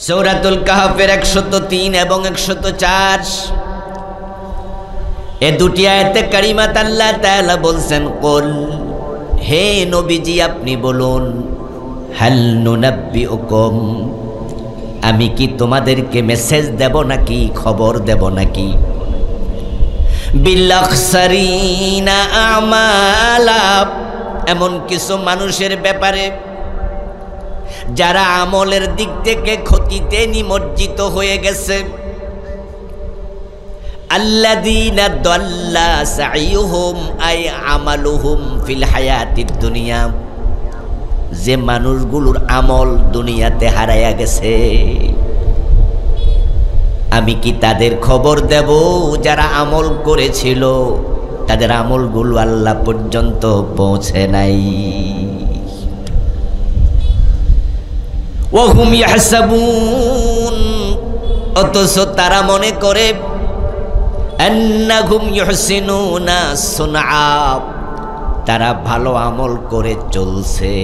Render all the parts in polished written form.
সূরাতুল কাহফের 103 এবং 104 এ দুটি আয়াতে কারিমাত আল্লাহ তাআলা বলছেন, কুল, হে নবীজি আপনি বলুন, হাল নুনাব্বিউকুম, আমি কি তোমাদেরকে মেসেজ দেব নাকি, খবর দেব নাকি, বিল আখসারিনা আমালা, এমন কিছু মানুষের ব্যাপারে যারা আমলের দিক থেকে ক্ষতিতে নিমজ্জিত হয়ে গেছে। আল্লাযীনা দাল্লা সাইয়ুহুম আই আমালুহুম ফিল হায়াতিদ দুনিয়া, যে মানুষগুলোর আমল দুনিয়াতে হারায়া গেছে, আমি কি তাদের খবর দেব যারা আমল করেছিল তাদের আমলগুলো আল্লাহ পর্যন্ত পৌঁছে নাই। ওয়াহুম ইয়াহসাবুন, অথচ তারা মনে করে, আন্নাহুম ইউহসিনুনা সুনআ, তারা ভালো আমল করে চলছে।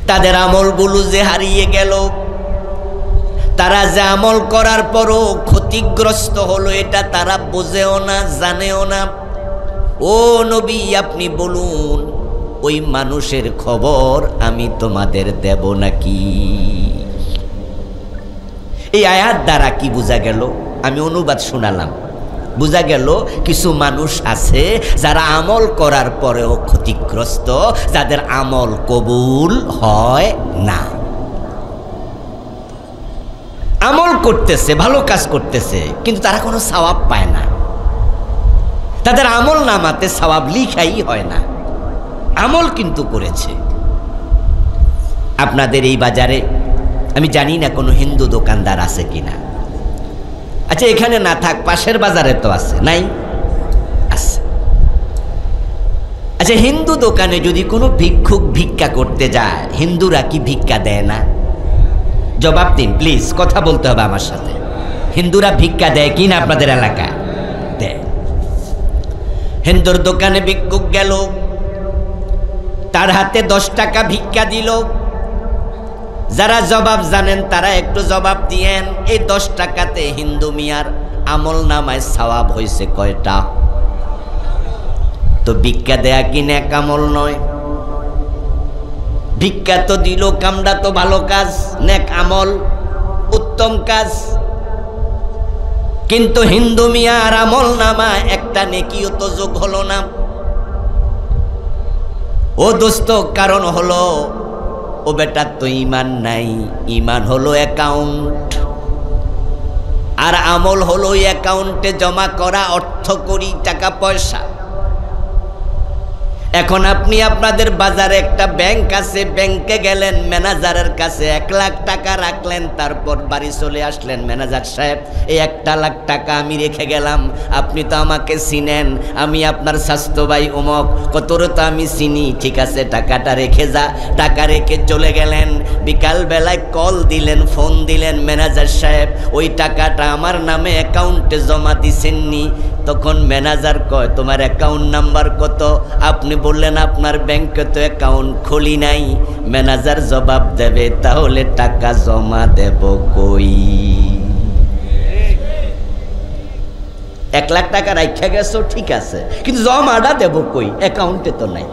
তাদের আমলগুলো যে হারিয়ে গেল, তারা যে আমল করার পরও ক্ষতিগ্রস্ত হলো, এটা তারা বোঝেও না, জানেও না। ও নবী আপনি বলুন, ওই মানুষের খবর আমি তোমাদের দেব নাকি? এই আয়াত দ্বারা কি বোঝা গেল? আমি অনুবাদ শোনালাম, বোঝা গেল কিছু মানুষ আছে যারা আমল করার পরেও ক্ষতিগ্রস্ত, যাদের আমল কবুল হয় না। আমল করতেছে, ভালো কাজ করতেছে, কিন্তু তারা কোনো সওয়াব পায় না। তাদের আমল নামাতে সওয়াব লিখাই হয় না, আমল কিন্তু করেছে। আপনাদের এই বাজারে আমি জানি না কোনো হিন্দু দোকানদার আছে কিনা। আচ্ছা, এখানে না থাক, পাশের বাজারে তো আছে, নাই? আছে। আচ্ছা, হিন্দু দোকানে যদি কোনো ভিক্ষুক ভিক্ষা করতে যায়, হিন্দুরা কি ভিক্ষা দেয় না? জবাব দিন প্লিজ, কথা বলতে হবে আমার সাথে। হিন্দুরা ভিক্ষা দেয় কি না আপনাদের এলাকায়? দেয়। হিন্দুর দোকানে ভিক্ষুক গেল, তার হাতে 10 টাকা ভিক্ষা দিল। যারা জবাব জানেন তারা একটু জবাব দিয়েন, এই 10 টাকাতে হিন্দু মিয়ার আমল নামায় সওয়াব হয়েছে কয়টা? তো ভিক্ষা দেয়া কি নেক আমল নয়? ভিক্ষা তো দিল, কামটা তো ভালো কাজ, নেক আমল, উত্তম কাজ, কিন্তু হিন্দু মিয়ার আমল নামা একটা নেকিও তো যোগ হলো না। ও দোস্ত, কারণ হলো ও বেটার তো ইমান নাই। ইমান হলো অ্যাকাউন্ট, আর আমল হলো অ্যাকাউন্টে জমা করা অর্থ করি, টাকা পয়সা। এখন আপনি আপনাদের বাজারে একটা ব্যাংক আছে, ব্যাংকে গেলেন, ম্যানেজারের কাছে 1 লাখ টাকা রাখলেন, তারপর বাড়ি চলে আসলেন। ম্যানেজার সাহেব, এই 1 লাখ টাকা আমি রেখে গেলাম, আপনি তো আমাকে চিনেন, আমি আপনার স্বাস্থ্য ভাই অমুক, কতরে তো আমি চিনি, ঠিক আছে টাকাটা রেখে যা। টাকা রেখে চলে গেলেন। বিকালবেলায় কল দিলেন, ফোন দিলেন, ম্যানেজার সাহেব ওই টাকাটা আমার নামে অ্যাকাউন্টে জমা দিছেননি? তখন ম্যানেজার কয়, তোমার অ্যাকাউন্ট নাম্বার কত? আপনি বললেন আপনার ব্যাংকে তো অ্যাকাউন্ট খুলি নাই। ম্যানেজার জবাব দেবে, তাহলে টাকা জমা দেব কই? 1 লাখ টাকা রাখা গেছো, ঠিক আছে, কিন্তু জমাটা দেব কই? অ্যাকাউন্টে তো নাই।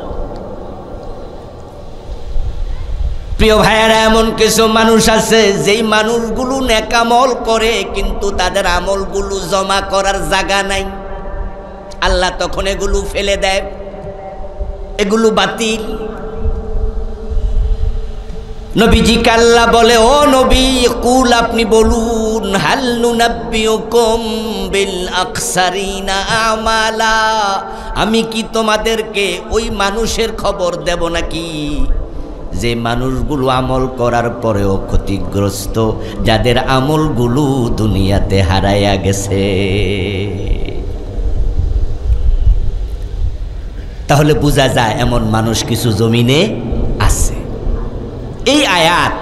প্রিয় ভাইয়েরা, এমন কিছু মানুষ আছে যেই মানুষগুলো নেক আমল করে, কিন্তু তাদের আমলগুলো জমা করার জায়গা নাই। আল্লাহ তখন এগুলো ফেলে দেয়, এগুলো বাতিল। নবীজি আল্লাহ বলে, ও নবী কুল আপনি বলুন, হাল নুনাব্বিউকুম বিল আখসারিনা আমালা, আমি কি তোমাদেরকে ওই মানুষের খবর দেব নাকি যে মানুষগুলো আমল করার পরেও ক্ষতিগ্রস্ত, যাদের আমলগুলো দুনিয়াতে হারায়া গেছে? তাহলে বোঝা যায় এমন মানুষ কিছু জমিনে আছে। এই আয়াত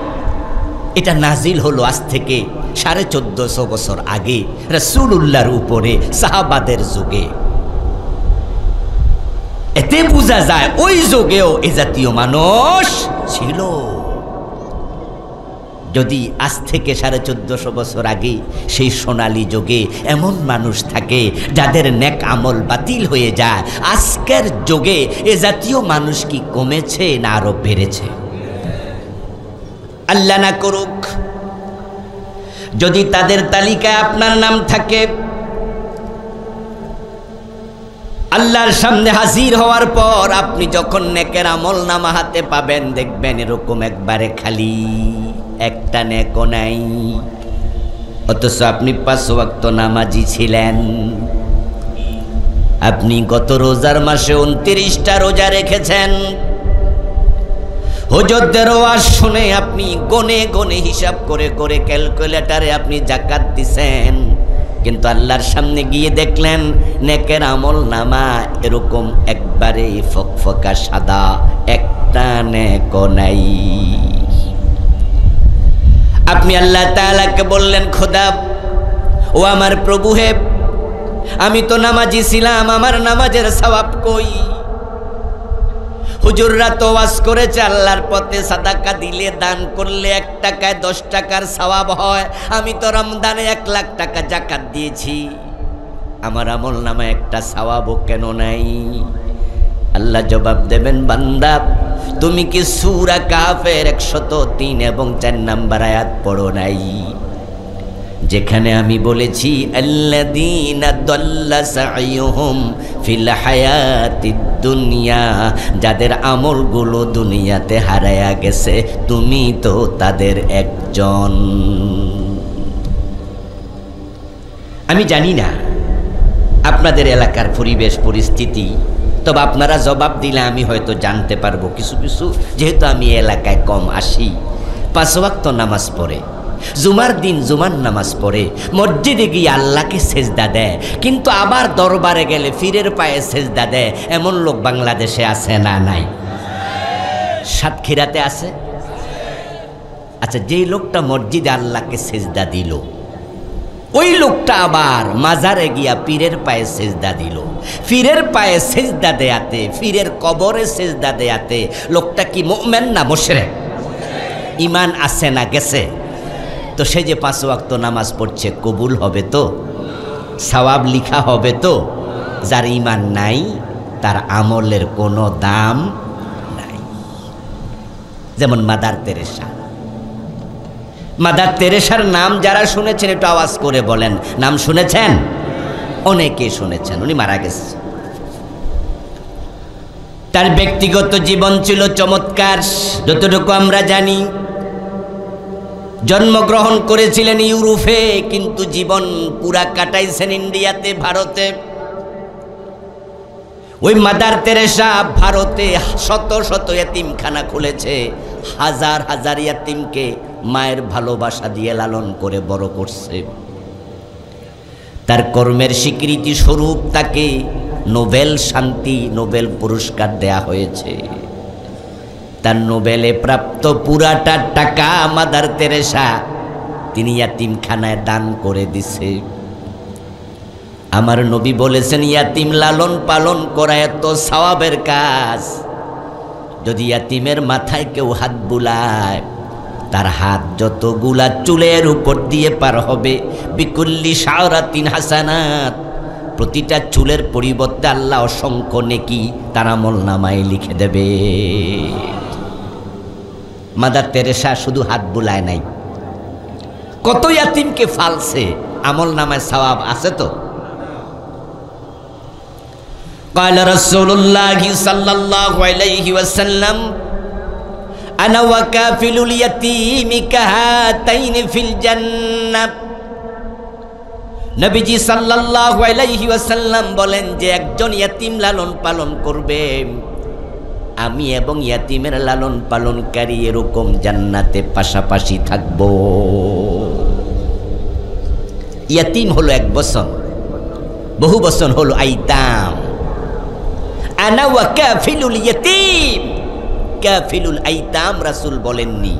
এটা নাজিল হলো আজ থেকে 1450 বছর আগে, রাসূলুল্লাহর উপরে, সাহাবাদের যুগে। এতে বোঝা যায় ওই যুগেও এ জাতীয় মানুষ ছিল। যদি আজ থেকে 1450 বছর আগে সেই সোনালী যুগে এমন মানুষ থাকে যাদের নেক আমল বাতিল হয়ে যায়, আজকের যুগে এ জাতীয় মানুষ কি কমেছে না আরো বেড়েছে? আল্লাহ না করুক যদি তাদের তালিকায় আপনার নাম থাকে, আল্লাহর সামনে হাজির হওয়ার পর আপনি যখন নেকের আমল নামা হাতে পাবেন, দেখবেন এরকম একবারে খালি, একটা নেকও নাই। অথচ আপনি 5 ওয়াক্ত নামাজি ছিলেন। আপনি গত রোজার মাসে 29টা রোজা রেখেছেন। হুজুরদের ওয়াজ শুনে আপনি গনে গনে হিসাব করে করে ক্যালকুলেটরে আপনি যাকাত দিছেন, কিন্তু আল্লাহর সামনে গিয়ে দেখলেন নেকের আমল নামা এরকম একবারে ফকফকা সাদা, একটা নেকও নাই। আপনি আল্লাহ তাআলাকে বললেন, খোদা ও আমার প্রভু হে, আমি তো নামাজি ছিলাম, আমার নামাজের সওয়াব কই? হুজুররা তো ওয়াজ করেছে আল্লাহর পথে সাদাকা দিলে, দান করলে 1 টাকায় 10 টাকার সওয়াব হয়। আমি তো রমজানে 1 লাখ টাকা যাকাত দিয়েছি, আমার আমল নামা একটা সওয়াবও কেন নাই? আল্লাহ জবাব দেবেন, বান্দা তুমি কি সূরা কাহফের 103 এবং 4 নম্বর আয়াত পড়ো নাই? যেখানে আমি বলেছি আল্লাযীনা দাল্লা সাইয়ুহুম ফিল হায়াতিদ দুনিয়া, যাদের আমলগুলো দুনিয়াতে হারায়া গেছে, তুমি তো তাদের একজন। আমি জানি না আপনাদের এলাকার পরিবেশ পরিস্থিতি, তবে আপনারা জবাব দিলে আমি হয়তো জানতে পারবো কিছু কিছু, যেহেতু আমি এলাকায় কম আসি। 5 ওয়াক্ত নামাজ পড়ে, জুমার দিন জুমার নামাজ পড়ে, মসজিদে গিয়ে আল্লাহকে সেজদা দেয়, কিন্তু আবার দরবারে গেলে ফিরের পায়ে সেজদা দেয়, এমন লোক বাংলাদেশে আছে না নাই? সাতক্ষীরাতে আছে। আচ্ছা, যেই লোকটা মসজিদে আল্লাহকে সেজদা দিল, ওই লোকটা আবার মাজারে গিয়া পীরের পায়ে সেজদা দিল। পীরের পায়ে সেজদা দেয়াতে, পীরের কবরে সেজদা দেয়াতে লোকটা কি মুমিন না মুশরিক? ঈমান আছে না গেছে? তো সে যে 5 ওয়াক্ত নামাজ পড়ছে, কবুল হবে তো? সওয়াব লিখা হবে তো? যার ঈমান নাই তার আমলের কোনো দাম নাই। যেমন মাদার তেরেসা। মাদার তেরেসার নাম যারা শুনেছেন একটু আওয়াজ করে বলেন, নাম শুনেছেন? অনেকে শুনেছেন। উনি মারা গেছে। তার ব্যক্তিগত জীবন ছিল চমৎকার, যতটুকু আমরা জানি। জন্মগ্রহণ করেছিলেন ইউরোপে, কিন্তু জীবন পুরা কাটাইছেন ইন্ডিয়াতে, ভারতে। ওই মাদার তেরেসা ভারতে শত শত এতিমখানা খুলেছে, হাজার হাজার এতিমকে মায়ের ভালোবাসা দিয়ে লালন করে বড় করছে। তার কর্মের স্বীকৃতি স্বরূপ তাকে নোবেল শান্তি নোবেল পুরস্কার দেয়া হয়েছে। তার নোবেলে প্রাপ্ত পুরাটা টাকা মাদার তেরেসা তিনি ইয়াতিমখানায় দান করে দিছে। আমার নবী বলেছেন, ইয়াতিম লালন পালন করা এত সওয়াবের কাজ, যদি ইয়াতিমের মাথায় কেউ হাত বুলায়, তার হাত যতগুলা চুলের উপর দিয়ে পার হবে, বিকুল্লি শাওরাতিন হাসানাত, প্রতিটা চুলের পরিবর্তে আল্লাহ অসংখ্য নেকি তার আমলনামায় লিখে দেবে। মাদার তেরেসা শুধু হাত বুলায় নাই, কত ইয়াতিমকে ফালছে, আমলনামায় সওয়াব আছে তো? قال رسول الله صلى الله عليه وسلم أنا وكافل اليتيم كهاتين في الجنة। নবীজি সাল্লাল্লাহু আলাইহি ওয়াসাল্লাম বলেন যে একজন ইয়াতিম লালন পালন করবে, আমি এবং ইয়াতিমের লালন পালনকারী এরকম জান্নাতে পাশাপাশি থাকব। ইয়াতিম হলো এক বচন, বহু বচন হলো আইতাম। আনা ওয়া কাফিলুল ইয়াতিম, কাফিলুল আইতাম রাসূল বলেননি।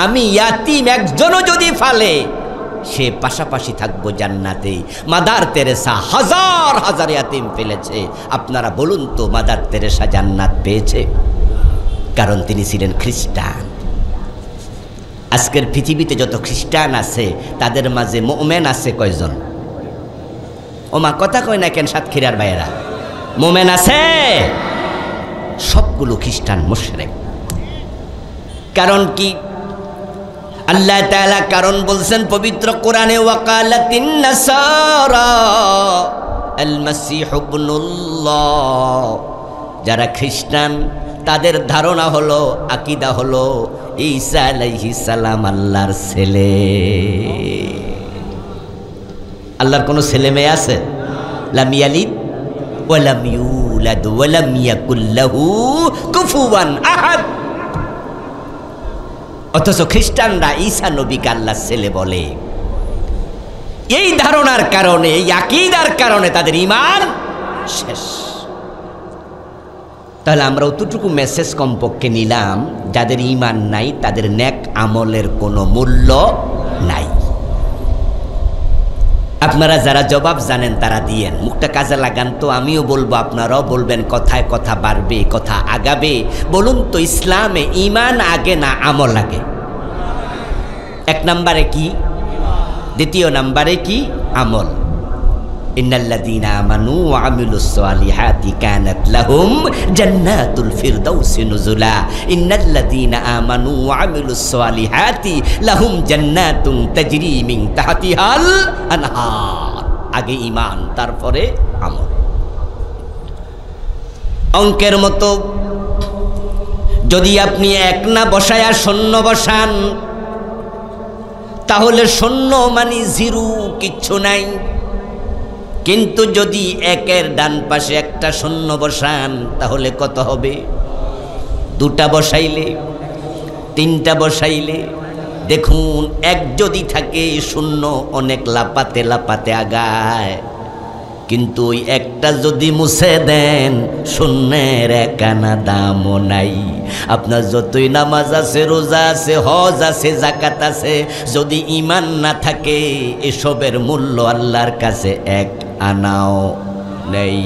আমি ইয়াতিম একজনও যদি ফালে, সে পাশাপাশি থাকবো জান্নাতে। মাদার তেরেসা হাজার হাজার ইয়াতিম ফেলেছে। আপনারা বলুন তো, মাদার তেরেসা জান্নাত পেয়েছে? কারণ তিনি ছিলেন খ্রিস্টান। আজকের পৃথিবীতে যত খ্রিস্টান আছে তাদের মাঝে মুমিন আছে কয়জন? ওমা কথা কয় না কেন সাতক্ষীরার ভাইয়েরা? মুমিন আছে? সবগুলো খ্রিস্টান মুশরিক। কারণ কি? আল্লাহ তাআলা কারণ বলছেন পবিত্র কোরআনে, ওয়াকালাতিন নাসারা আল মাসিহ ইবনুল্লাহ। যারা খ্রিস্টান তাদের ধারণা হলো, আকীদা হলো ঈসা আলাইহিস সালাম আল্লাহর ছেলে। আল্লাহর কোনো ছেলে মেয়ে আছে? লাম ইয়ালিদ ওয়া লাম ইউলাদ ওয়া লাম ইয়াকুল লাহু কুফুয়ান আহাদ। অথচ খ্রিস্টানরা ঈসা নবীকে আল্লাহর ছেলে বলে। এই ধারণার কারণে, এই আকীদার কারণে তাদের ঈমান শেষ। তাহলে আমরা অতটুকু মেসেজ কমপক্ষে নিলাম, যাদের ঈমান নাই তাদের নেক আমলের কোনো মূল্য নাই। আপনারা যারা জবাব জানেন তারা দিয়েন, মুখটা কাজে লাগান তো। আমিও বলবো, আপনারাও বলবেন, কথায় কথা বাড়বে, কথা আগাবে। বলুন তো, ইসলামে ঈমান আগে না আমল আগে? এক নম্বরে কি? দ্বিতীয় নম্বরে কি? আমল। ইন্নাল্লাযীনা আমানু ওয়া আমিলুস সালিহাতি কানাত লাহুম জান্নাতুল ফিরদাউসি নুজুলা। ইন্নাল্লাযীনা আমানু ওয়া আমিলুস সালিহাতি লাহুম জান্নাতুন তাজরি মিন তাহতিহাল আনহার। আগে ঈমান, তারপরে আমল। অঙ্কের মতো যদি আপনি এক না বসায়া শূন্য বসান, তাহলে শূন্য মানে জিরো, কিচ্ছু নাই। কিন্তু যদি একের ডান পাশে একটা শূন্য বসান, তাহলে কত হবে? দুটা বসাইলে, তিনটা বসাইলে, দেখুন এক যদি থাকে শূন্য অনেক লাপাতে লাপাতে আগায়। কিন্তু ওই একটা যদি মুছে দেন, শূন্যের একানা দামও নাই। আপনার যতই নামাজ আছে, রোজা আছে, হজ আছে, যাকাত আছে, যদি ঈমান না থাকে এসবের মূল্য আল্লাহর কাছে এক আনাও নেই।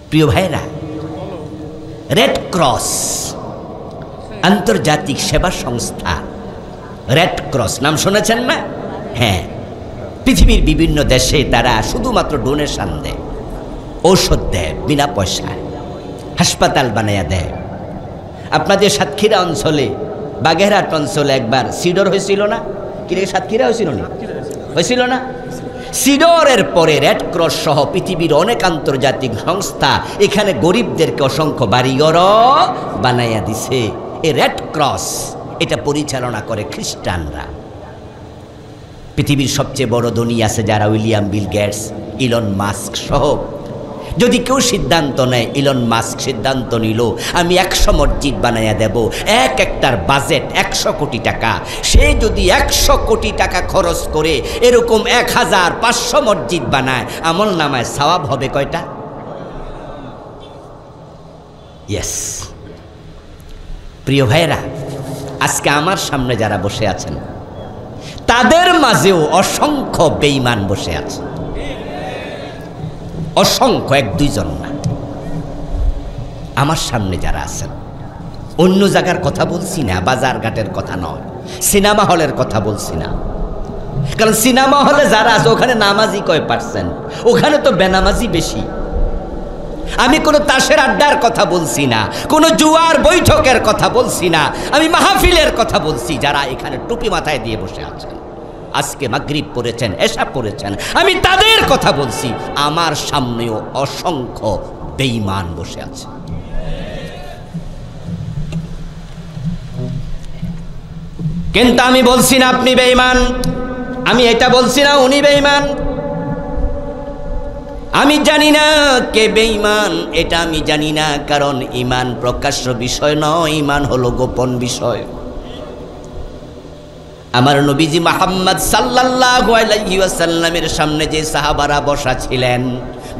প্রিয় ভাইরা, রেড ক্রস আন্তর্জাতিক সেবা সংস্থা, রেড ক্রস নাম শুনেছেন না? হ্যাঁ, পৃথিবীর বিভিন্ন দেশে তারা শুধুমাত্র ডোনেশন দেয়, ঔষধ দেয় বিনা পয়সায়, হাসপাতাল বানাইয়া দেয়। আপনাদের সাতক্ষীরা অঞ্চলে, বাগেরহাট অঞ্চলে একবার সিডর হয়েছিল না? কি রে, সাতক্ষীরা হয়েছিল না? হয়েছিল না? সিডরের পরে রেড ক্রস সহ পৃথিবীর অনেক আন্তর্জাতিক সংস্থা এখানে গরিবদেরকে অসংখ্য বাড়িঘর বানাইয়া দিছে। এই রেড ক্রস এটা পরিচালনা করে খ্রিস্টানরা। পৃথিবীর সবচেয়ে বড় ধনী আছে যারা, William Bill Gates, Elon Musk সহ। যদি কেউ সিদ্ধান্ত নেয়, ইলন মাস্ক সিদ্ধান্ত নিল আমি 100 মসজিদ বানাইয়া দেব, একটার বাজেট 100 কোটি টাকা। সে যদি 100 কোটি টাকা খরচ করে এরকম 1500 মসজিদ বানায়, আমল নামায় সওয়াব হবে কয়টা? ইয়েস। প্রিয় ভাইরা, আজকে আমার সামনে যারা বসে আছেন তাদের মাঝেও অসংখ্য বেঈমান বসে আছে। অসংখ্য, 1-2 জন না। আমার সামনে যারা আছেন, অন্য জায়গার কথা বলছি না, বাজার ঘাটের কথা নয়, সিনেমা হলের কথা বলছি না। কারণ সিনেমা হলে যারা আছে ওখানে নামাজি কয় পার্সেন্ট? ওখানে তো বেনামাজি বেশি। আমি কোনো তাসের আড্ডার কথা বলছি না, কোনো জুয়ার বৈঠকের কথা বলছি না, আমি মাহফিলের কথা বলছি। যারা এখানে টুপি মাথায় দিয়ে বসে আছেন, আজকে মাগরিব পড়েছেন, এশা পড়েছেন, আমি তাদের কথা বলছি। আমার সামনেও অসংখ্য বেঈমান বসে আছে। কিন্তু আমি বলছি না আপনি বেঈমান, আমি এটা বলছি না উনি বেঈমান। আমি জানি না কে বেঈমান, এটা আমি জানি না। কারণ ঈমান প্রকাশ্য বিষয় নয়, ঈমান হলো গোপন বিষয়। আমার নবীজি মুহাম্মদ সাল্লাল্লাহু আলাইহি ওয়াসাল্লামের সামনে যে সাহাবারা বসা ছিলেন,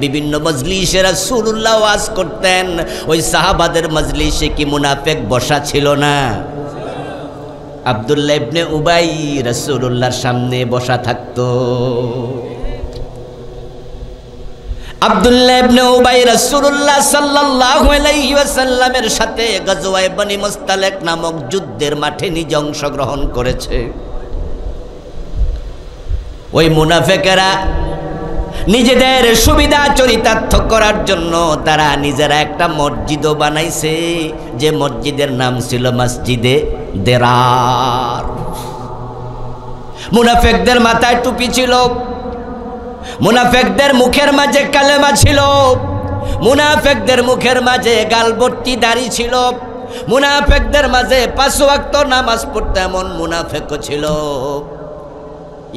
বিভিন্ন মজলিসে রাসূলুল্লাহ ওয়াজ করতেন, ওই সাহাবাদের মজলিসে কি মুনাফিক বসা ছিল না? আব্দুল্লাহ ইবনে উবাই রাসূলুল্লাহর সামনে বসা থাকতো। আব্দুল্লাহ ইবনে উবাই রাসূলুল্লাহ সাল্লাল্লাহু আলাইহি ওয়াসাল্লামের সাথে গজওয়ায়ে বনি মুস্তালিক নামক যুদ্ধের মাঠে নিজে অংশগ্রহণ করেছে। ওই মুনাফিকেরা নিজেদের সুবিধা চরিতার্থ করার জন্য তারা নিজেরা একটা মসজিদও বানাইছে, যে মসজিদের নাম ছিল মসজিদে দেরার। মুনাফিকদের মাথায় টুপি ছিল, মুনাফিকদের মুখের মাঝে কালেমা ছিল, মুনাফিকদের মুখের মাঝে গালবর্তি দাড়ি ছিল, মুনাফিকদের মাঝে 5 ওয়াক্ত নামাজ পড়তে এমন মুনাফিকও ছিল।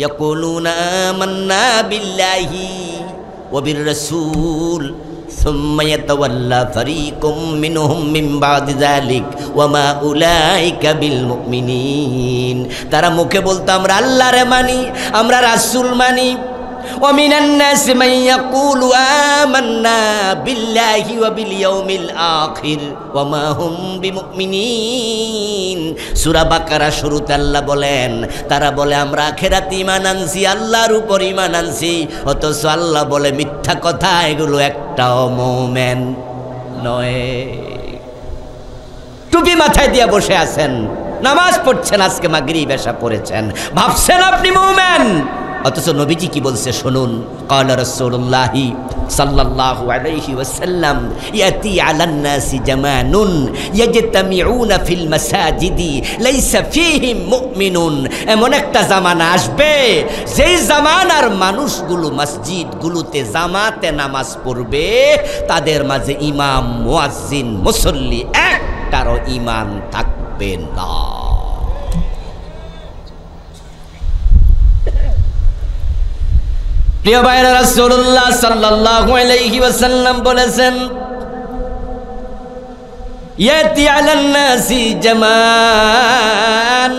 ইয়াকুলুনা আমান্না বিল্লাহি ওয়া বির রাসূল সুম্মা ইয়াতাওয়াল্লা ফারিকুম মিনহুম মিন বাদি যালিক ওয়া মা উলাইকা বিল মুমিনিন। তারা মুখে বলতো আমরা আল্লাহরে মানি, আমরা রাসূল মানি। ومن الناس من يقول آمنا بالله وباليوم الآخر وما هم بمؤمنين। সূরা বাকারা শুরুতে আল্লাহ বলেন, তারা বলে আমরা আখিরাত ঈমান আনছি, আল্লাহর উপর ঈমান আনছি, অথচ আল্লাহ বলে মিথ্যা কথা, এগুলো একটাও মুমিন নয়। টুপি মাথায় দিয়ে বসে আছেন, নামাজ পড়ছেন, আজকে মাগরিব এশা পড়েছেন, ভাবছেন আপনি মুমিন, অথচ নবীজি কি বলছে শুনুন। ক্বালা রাসূলুল্লাহি সাল্লাল্লাহু আলাইহি ওয়াসাল্লাম ইয়াতি আলান নাসি জামানুন ইয়াজতামিউনা ফিল মাসাজিদি লাইসা ফীহিম মুমিনুন। এমন একটা জামানা আসবে যেই জামানার মানুষগুলো মসজিদগুলোতে জামাতে নামাজ পড়বে, তাদের মাঝে ইমাম, মুয়াজ্জিন, মুসল্লি একটারও ঈমান থাকবে না। প্রিয় ভাইরা, রাসূলুল্লাহ সাল্লাল্লাহু আলাইহি ওয়াসাল্লাম বলেছেন ইয়াতি আলান নাসি জামান,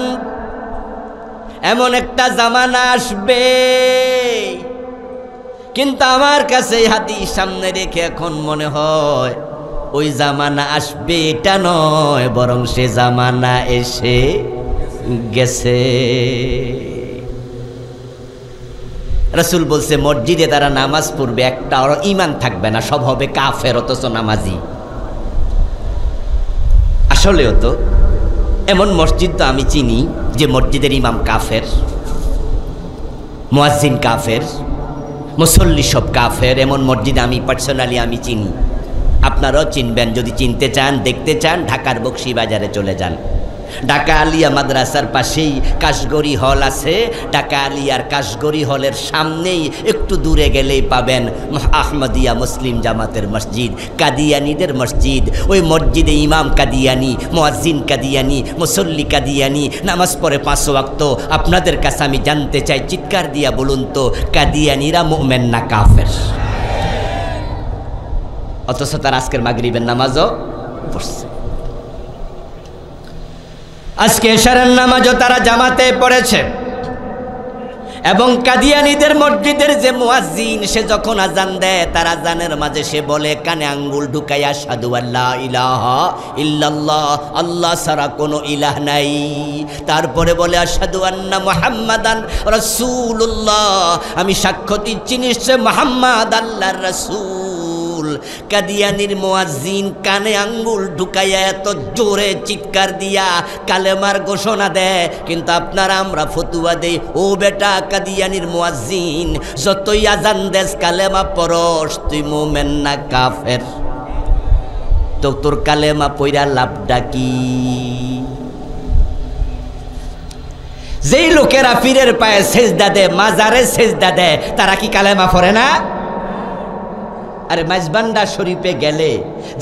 এমন একটা জামানা আসবে, কিন্তু আমার কাছে এই হাদিস সামনে রেখে এখন মনে হয় ওই জামানা আসবে এটা নয়, বরং সে জামানা এসে গেছে। রাসূল বলছে মসজিদে তারা নামাজ পড়বে, একটা আর ঈমান থাকবে না, সব হবে কাফের অথচ নামাজি। আসলেও তো এমন মসজিদ তো আমি চিনি যে মসজিদের ইমাম কাফের, মুয়াজ্জিন কাফের, মুসল্লি সব কাফের। এমন মসজিদ আমি পার্সোনালি আমি চিনি, আপনারাও চিনবেন। যদি চিনতে চান, দেখতে চান, ঢাকার বকশীবাজারে চলে যান। ঢাকা আলিয়া মাদ্রাসার পাশেই কাশগড়ি হল আছে। ঢাকা আলিয়ার কাশগড়ি হলের সামনেই একটু দূরে গেলেই পাবেন আহমদিয়া মুসলিম জামাতের মসজিদ, কাদিয়ানিদের মসজিদ। ওই মসজিদে ইমাম কাদিয়ানি, মুয়াজ্জিন কাদিয়ানি, মুসল্লি কাদিয়ানি, নামাজ পড়ে 5 ওয়াক্ত। আপনাদের কাছে আমি জানতে চাই, চিৎকার দিয়া বলুন তো, কাদিয়ানিরা মুমিন না কাফের? অথচ তার আজকের মাগরিবের নামাজও পড়ছে, আজকে এশারের নামাজও তারা জামাতে পড়েছে। এবং কাদিয়ানীদের মসজিদের যে মুয়াজ্জিন, সে যখন আজান দেয়, তার আজানের মাঝে সে বলে কানে আঙ্গুল ঢুকাইয়া আশহাদু আল্লা ইলাহা ইল্লাল্লাহ, আল্লাহ ছাড়া কোনো ইলাহ নাই। তারপরে বলে আশহাদু আন্না মুহাম্মাদান রাসূলুল্লাহ, আমি সাক্ষ্য দিচ্ছি নিশ্চয় মুহাম্মদ আল্লাহর রাসূল। কাদিয়ানির মুয়াজ্জিন কানে আঙ্গুল ঢুকাইয়া এত জোরে চিৎকার দিয়া কালেমার ঘোষণা দেয়, কিন্তু আপনারা আমরা ফতুয়া দেই, ও বেটা কাদিয়ানির মুয়াজ্জিন, যতই আজান দেস কালেমা পড়স, তুই মুমিন না কাফের? তো তোর কালেমা পইরা লাভটা কি? যেই লোকেরা পীরের পায়ে সেজদা দেয়, মাজারে সেজদা দেয়, তারা কি কালেমা পড়ে না? আরে মাইজবান্ডা শরীফে গেলে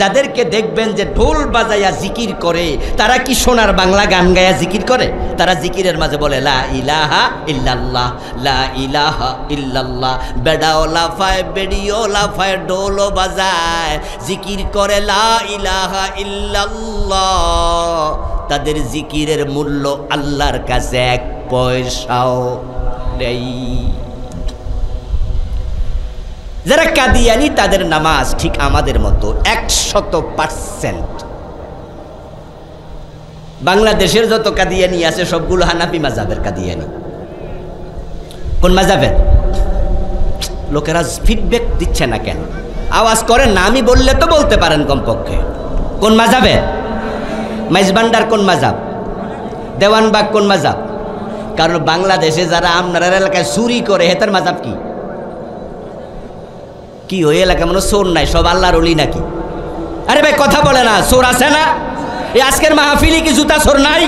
যাদেরকে দেখবেন যে ঢোল বাজাইয়া জিকির করে, তারা কি সোনার বাংলা গান গায়া জিকির করে? তারা জিকিরের মাঝে বলে লা ইলাহা ইল্লাল্লাহ, লা ইলাহা ইল্লাল্লাহ। বেড়াও লাফায়, বেড়িও লাফায়, ঢোলও বাজায়, জিকির করে লা ইলাহা ইল্লাল্লাহ। তাদের জিকিরের মূল্য আল্লাহর কাছে 1 পয়সাও নেই। যারা কাদিয়ানি, তাদের নামাজ ঠিক আমাদের মতো 100%। বাংলাদেশের যত কাদিয়ানি আছে সবগুলো হানাফি মাযহাবের কাদিয়ানি। কোন মাযহাবের? লোকেরা ফিডব্যাক দিচ্ছে না কেন? আওয়াজ করেন না, আমি বললে তো বলতে পারেন কমপক্ষে। কোন মাযহাবে? মাইজবান্ডার কোন মাযহাব? দেওয়ানবাগ কোন মাযহাব? কারণ বাংলাদেশে যারা আপনার এলাকায় চুরি করে হেতার মাযহাব কি? কি ওই এলাকা মনে চোর নাই, সব আল্লাহর ওলি নাকি? আরে ভাই কথা বলে না, চোর আছে না? এই আজকের মাহফিলে কি জুতা চোর নাই?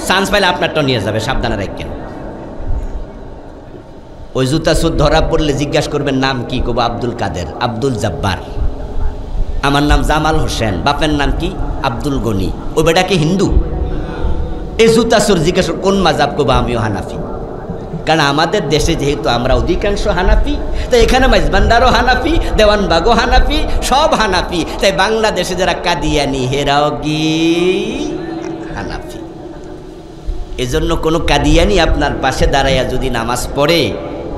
চান্স পাইলে আপনারটা নিয়ে যাবে, সাবধানে রাখবেন। ওই জুতা চোর ধরা পড়লে জিজ্ঞাসা করবেন নাম কি? কব আব্দুল কাদের, আব্দুল জব্বার। আমার নাম জামাল হোসেন, বাপের নাম কি? আব্দুল গনি। ও বেটা কি হিন্দু? এই জুতা চোর জিজ্ঞাসা কোন মাযহাব? কব আমিও হানাফি। কারণ আমাদের দেশে যেহেতু আমরা অধিকাংশ হানাফি, তাই এখানে মাইজবান্ডারও হানাফি, দেওয়ানবাগও হানাফি, সব হানাফি। তাই বাংলাদেশে যারা কাদিয়ানি হেরাও কি হানাফি। এজন্য কোনো কাদিয়ানি আপনার পাশে দাঁড়াইয়া যদি নামাজ পড়ে,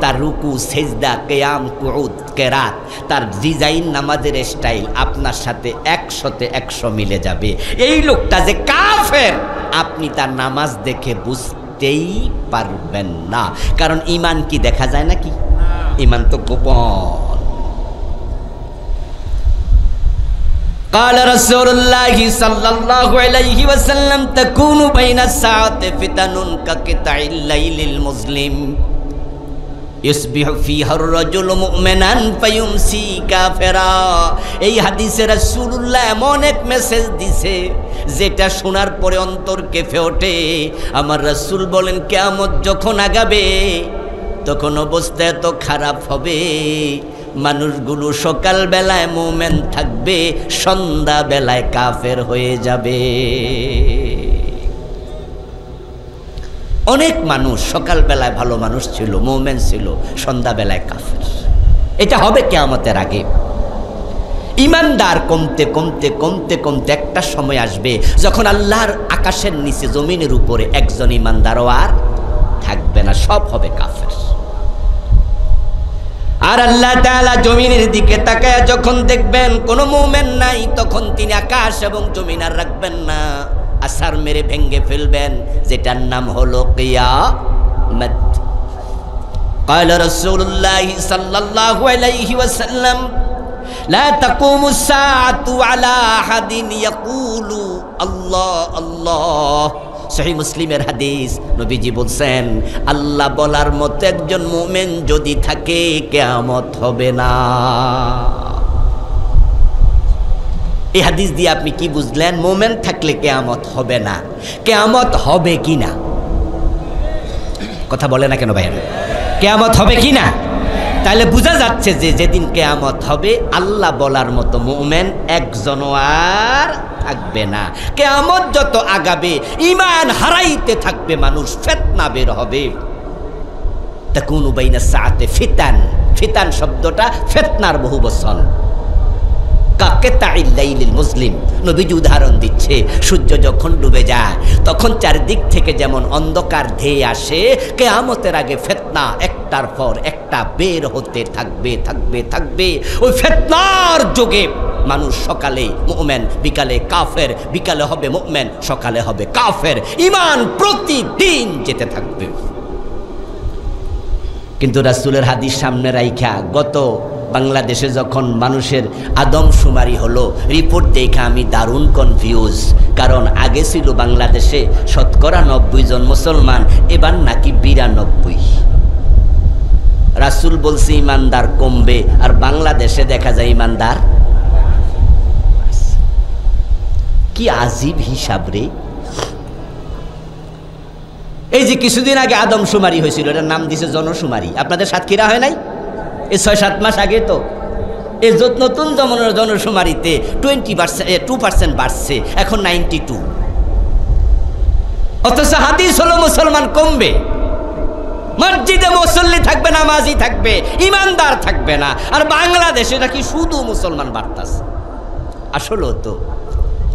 তার রুকু, সেজদা, কেয়াম, কুউদ, কেরাত, তার ডিজাইন, নামাজের স্টাইল আপনার সাথে 100-তে 100 মিলে যাবে। এই লোকটা যে কাফের আপনি তার নামাজ দেখে বুঝতেই পারবেন না। কারণ ঈমান কি দেখা যায় নাকি? ঈমান তো গোপন। قال رسول الله صلى الله عليه وسلم تكون بين الساعة فتن كقطع الليل المظلم يصبح فيها الرجل مؤمنا فيمسي كافرا। এই হাদিসে রাসূলুল্লাহ এমন এক মেসেজ দিছে যেটা শোনার পরে অন্তর কেঁপে ওঠে। আমার রাসূল বলেন কিয়ামত যখন আগাবে তখন অবস্থা এত খারাপ হবে, মানুষগুলো সকাল বেলায় মুমিন থাকবে, সন্ধ্যা বেলায় কাফের হয়ে যাবে। অনেক মানুষ সকাল বেলায় ভালো মানুষ ছিল, মুমিন ছিল, সন্ধ্যা বেলায় কাফের। এটা হবে কিয়ামতের আগে। ইমানদার কমতে কমতে কমতে কমতে একটা সময় আসবে যখন আল্লাহর আকাশের নিচে জমিনের উপরে একজন ইমানদারও আর থাকবে না, সব হবে কাফের। আর আল্লাহ তাআলা জমিনের দিকে তাকায় যখন দেখবেন কোনো মুমিন নাই, তখন তিনি আকাশ এবং জমিন আর রাখবেন না, আসার মেরে ভেঙ্গে ফেলবেন, যেটার নাম হলো কিয়ামত। قال رسول الله صلى الله عليه وسلم لا تقوم الساعة على أحد يقول الله الله। সহিহ মুসলিমের হাদিস, নবীজি বলছেন আল্লাহ বলার মতো একজন মুমিন যদি থাকে কিয়ামত হবে না। এই হাদিস দিয়ে আপনি কি বুঝলেন? মুমিন থাকলে কিয়ামত হবে না। কিয়ামত হবে কি না? কথা বলে না কেন ভাইরা? কিয়ামত হবে কি না? তাহলে বোঝা যাচ্ছে যে যেদিন কিয়ামত হবে আল্লাহ বলার মতো মুমিন একজনও আর থাকবে না। কিয়ামত যত আগাবে ঈমান হারাইতে থাকবে মানুষ, ফিতনা বের হবে। তাকুনু বাইনা সাআতে ফিতান, ফিতান শব্দটা ফিতনার বহু বচন। কাকিতাইল লাইলিল মুসলিম, নবীজি উদাহরণ দিচ্ছে সূর্য যখন ডুবে যায় তখন চারদিক থেকে যেমন অন্ধকার ধেয়ে আসে, কিয়ামতের আগে ফিতনা একটার পর একটা বের হতে থাকবে থাকবে থাকবে। ওই ফিতনার যুগে মানুষ সকালে মুমিন, বিকালে কাফের, বিকালে হবে মুমিন, সকালে হবে কাফের। ঈমান প্রতিদিন যেতে থাকবে। কিন্তু রাসূলের হাদিস সামনে রাইখা গত বাংলাদেশে যখন মানুষের আদমশুমারি হলো, রিপোর্ট দেখে আমি দারুণ কনফিউজ। কারণ আগে ছিল বাংলাদেশে 90% জন মুসলমান, এবার নাকি 92। রাসূল বলছে ইমানদার কমবে, আর বাংলাদেশে দেখা যায় ইমানদার। কি আজীব হিসাব রে! এই যে কিছুদিন আগে আদমশুমারি হয়েছিল, এটার নাম দিছে জনশুমারি। আপনাদের সাতক্ষীরা হয় নাই? এই 6-7 মাস আগে তো এই নতুন জনশুমারিতে 2% বাড়ছে, এখন 92। অথচ হাদিস হলো মুসলমান কমবে, মসজিদে মুসল্লি থাকবে, নামাজি থাকবে, ইমানদার থাকবে না। আর বাংলাদেশে নাকি শুধু মুসলমান বাড়তাছে। আসলে তো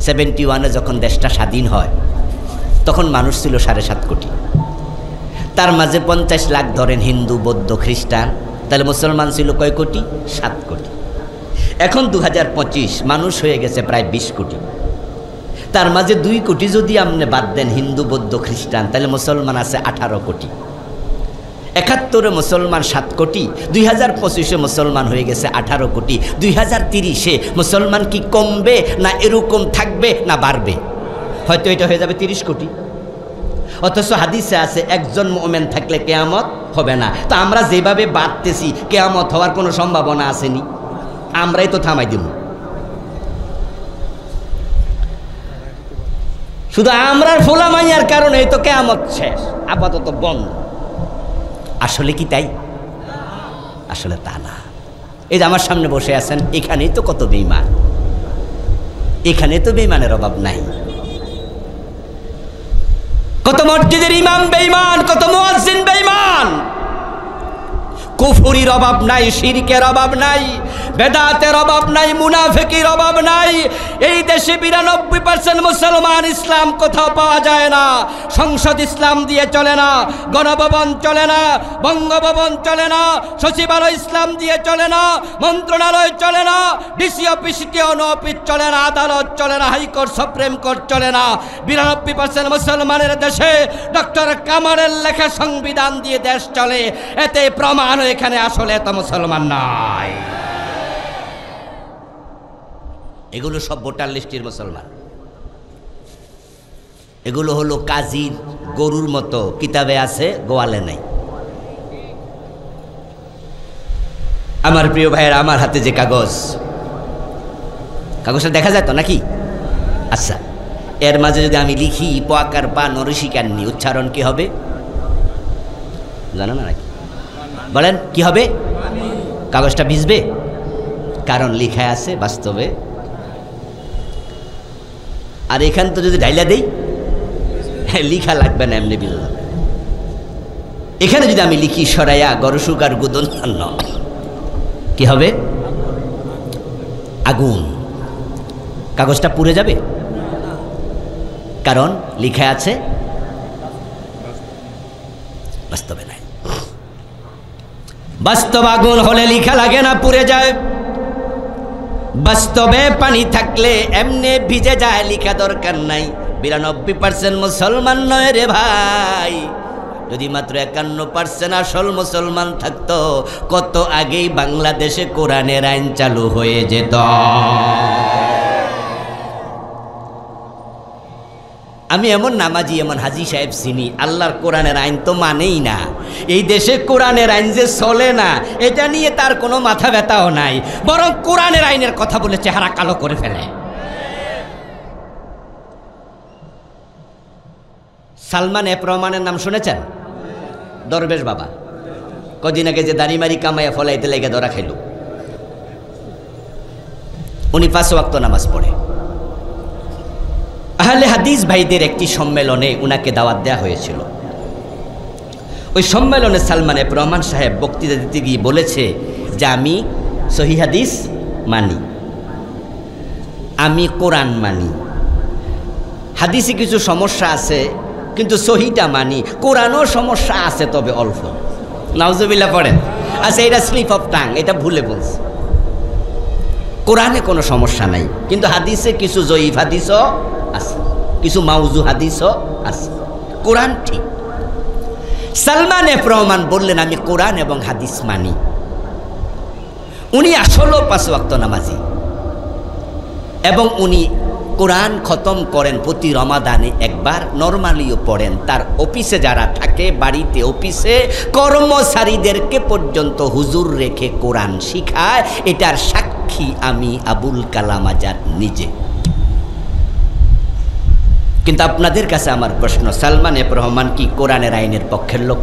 71-এ যখন দেশটা স্বাধীন হয় তখন মানুষ ছিল 7.5 কোটি। তার মাঝে 50 লাখ ধরেন হিন্দু, বৌদ্ধ, খ্রিস্টান, তাহলে মুসলমান ছিল কয় কোটি? 7 কোটি। এখন 2025 মানুষ হয়ে গেছে প্রায় 20 কোটি। তার মাঝে 2 কোটি যদি আপনি বাদ দেন হিন্দু, বৌদ্ধ, খ্রিস্টান, তাহলে মুসলমান আছে 18 কোটি। 71-এ মুসলমান 7 কোটি, 2025-এ মুসলমান হয়ে গেছে 18 কোটি, 2030-এ মুসলমান কি কমবে না এরকম থাকবে না বাড়বে? হয়তো এটা হয়ে যাবে 30 কোটি। অথচ হাদিসে আছে একজন মুমিন থাকলে কিয়ামত হবে না। তো আমরা যেভাবে বাড়তেছি কিয়ামত হওয়ার কোনো সম্ভাবনা আসেনি, আমরাই তো থামাই দিব। শুধু আমরার ফোলামাইয়ার কারণে তো কিয়ামত শেষ, আপাতত বন্ধ। আসলে কি তাই? আসলে তা না। এই যে আমার সামনে বসে আছেন, এখানেই তো কত বেঈমান, এখানে তো বেঈমানের অভাব নাই। কত মসজিদের ইমাম বেঈমান, কত মুয়াজ্জিন বেঈমান। কুফরির অভাব নাই, শিরকের অভাব নাই, বেদাতের অভাব নাই, মুনাফিকির অভাব নাই। এই দেশে 92% মুসলমান। ইসলাম কোথাও পাওয়া যায় না। সংসদ ইসলাম দিয়ে চলে না, গণভবন চলে না, বঙ্গভবন চলে না, সচিবালয় ইসলাম দিয়ে চলে না, মন্ত্রণালয় চলে না, ডিসি অফিস অফিস চলে না, আদালত চলে না, হাইকোর্ট সুপ্রিম কোর্ট চলে না। 92% মুসলমানের দেশে ডক্টর কামালের লেখা সংবিধান দিয়ে দেশ চলে। এতে প্রমাণ এখানে আসলে এত মুসলমান নাই। এগুলো সব ভোটার লিস্টের মুসলমান। এগুলো হলো কাজীর গরুর মতো, কিতাবে আছে গোয়ালে নাই। আমার প্রিয় ভাইয়ের, আমার হাতে যে কাগজটা দেখা যায় তো নাকি? আচ্ছা, এর মাঝে যদি আমি লিখি পোয়াকার পা নরসিকান্নি, উচ্চারণ কি হবে জানো না নাকি? বলেন কি হবে? কাগজটা ভিজবে, কারণ লিখা আছে বাস্তবে। আর এখান তো যদি ঢাইলা দেই, লিখা লাগবে না, এমনি ভিজে যাবে। এখানে যদি আমি লিখি সরাইয়া গরসুকার গুদন, কি হবে? আগুন। কাগজটা পুড়ে যাবে, কারণ লিখা আছে বাস্তবে নাই। বাস্তব আগুন হলে লিখা লাগে না, পুড়ে যায়। বাস্তবে পানি থাকলে এমনি ভিজে যায়, লিখা দরকার নাই। 92% মুসলমান নয় রে ভাই। যদি মাত্র 51% আসল মুসলমান থাকতো, কত আগেই বাংলাদেশে কোরআনের আইন চালু হয়ে যেত। আমি এমন নামাজি, এমন হাজি সাহেব চিনি, আল্লাহর কোরআনের আইন তো মানেই না। এই দেশে কোরআনের আইন যে চলে না, এটা নিয়ে তার কোনো মাথা ব্যথাও নাই, বরং কোরআনের আইনের কথা বলে চেহারা কালো করে ফেলে। সালমান এফ রহমানের নাম শুনেছেন? দরবেশ বাবা, কদিন আগে যে দাড়িমারি কামাইয়া ফলাইতে লেগে ধরা খাইল। উনি 5 ওয়াক্ত নামাজ পড়ে। আহলে হাদিস ভাইদের একটি সম্মেলনে উনাকে দাওয়াত দেওয়া হয়েছিল। ওই সম্মেলনে সালমান এফ রহমান সাহেব বক্তৃতা দিতে গিয়ে বলেছে যে আমি সহিহ হাদিস মানি, আমি কোরআন মানি, হাদিসে কিছু সমস্যা আছে কিন্তু সহিটা মানি, কোরআনও সমস্যা আছে তবে অল্প। নাউজুবিল্লাহ পড়েন। আচ্ছা, এটা স্লিপ অফ টাং, এটা ভুলে বলছে। কোরআনে কোনো সমস্যা নাই, কিন্তু হাদিসে কিছু জয়ীফ হাদিসও আছে, কিছু মাউজু হাদিসও আছে, কোরআন ঠিক। সালমান এফ রহমান বললেন আমি কোরআন এবং হাদিস মানি। উনি আসলেও 5 ওয়াক্ত নামাজি এবং উনি কোরআন খতম করেন প্রতি রমাদানে একবার, নরমালিও পড়েন। তার অফিসে যারা থাকে, বাড়িতে অফিসে কর্মচারীদেরকে পর্যন্ত হুজুর রেখে কোরআন শিখায়। এটার সাক্ষী আমি আবুল কালাম আজাদ নিজে। কিন্তু আপনাদের কাছে আমার প্রশ্ন, সালমান এফ রহমান কি কোরআনের আইনের পক্ষের লোক?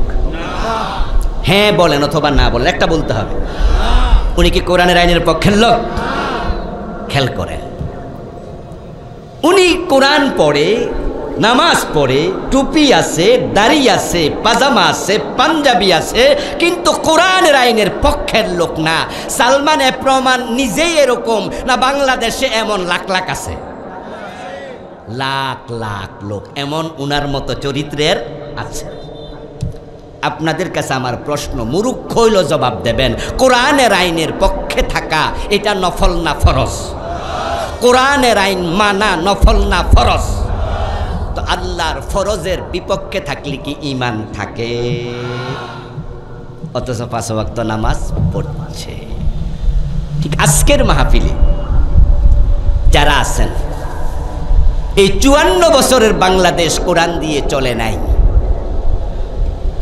হ্যাঁ বলেন অথবা না বলেন, একটা বলতে হবে। উনি কি কোরআনের আইনের পক্ষের লোক? খেয়াল করেন, উনি কোরআন পড়ে, নামাজ পড়ে, টুপি আছে, দাড়ি আছে, পাজামা আছে, পাঞ্জাবি আছে, কিন্তু কোরআনের আইনের পক্ষের লোক না। সালমান এফ রহমান নিজেই এরকম না, বাংলাদেশে এমন লাখ লাখ আছে, লাখ লাখ লোক এমন উনার মতো চরিত্রের আছে। আপনাদের কাছে আমার প্রশ্ন, মুরুক্ষ হইল জবাব দেবেন, কোরআনের আইনের পক্ষে থাকা এটা নফল না ফরজ? কোরআনের আইন মানা নফল না ফরজ? তো আল্লাহর ফরজের বিপক্ষে থাকলে কি ঈমান থাকে? অথচ 5 ওয়াক্ত নামাজ পড়ছে। ঠিক আজকের মাহফিলে যারা আছেন, এই 54 বছরের বাংলাদেশ কোরআন দিয়ে চলে নাই,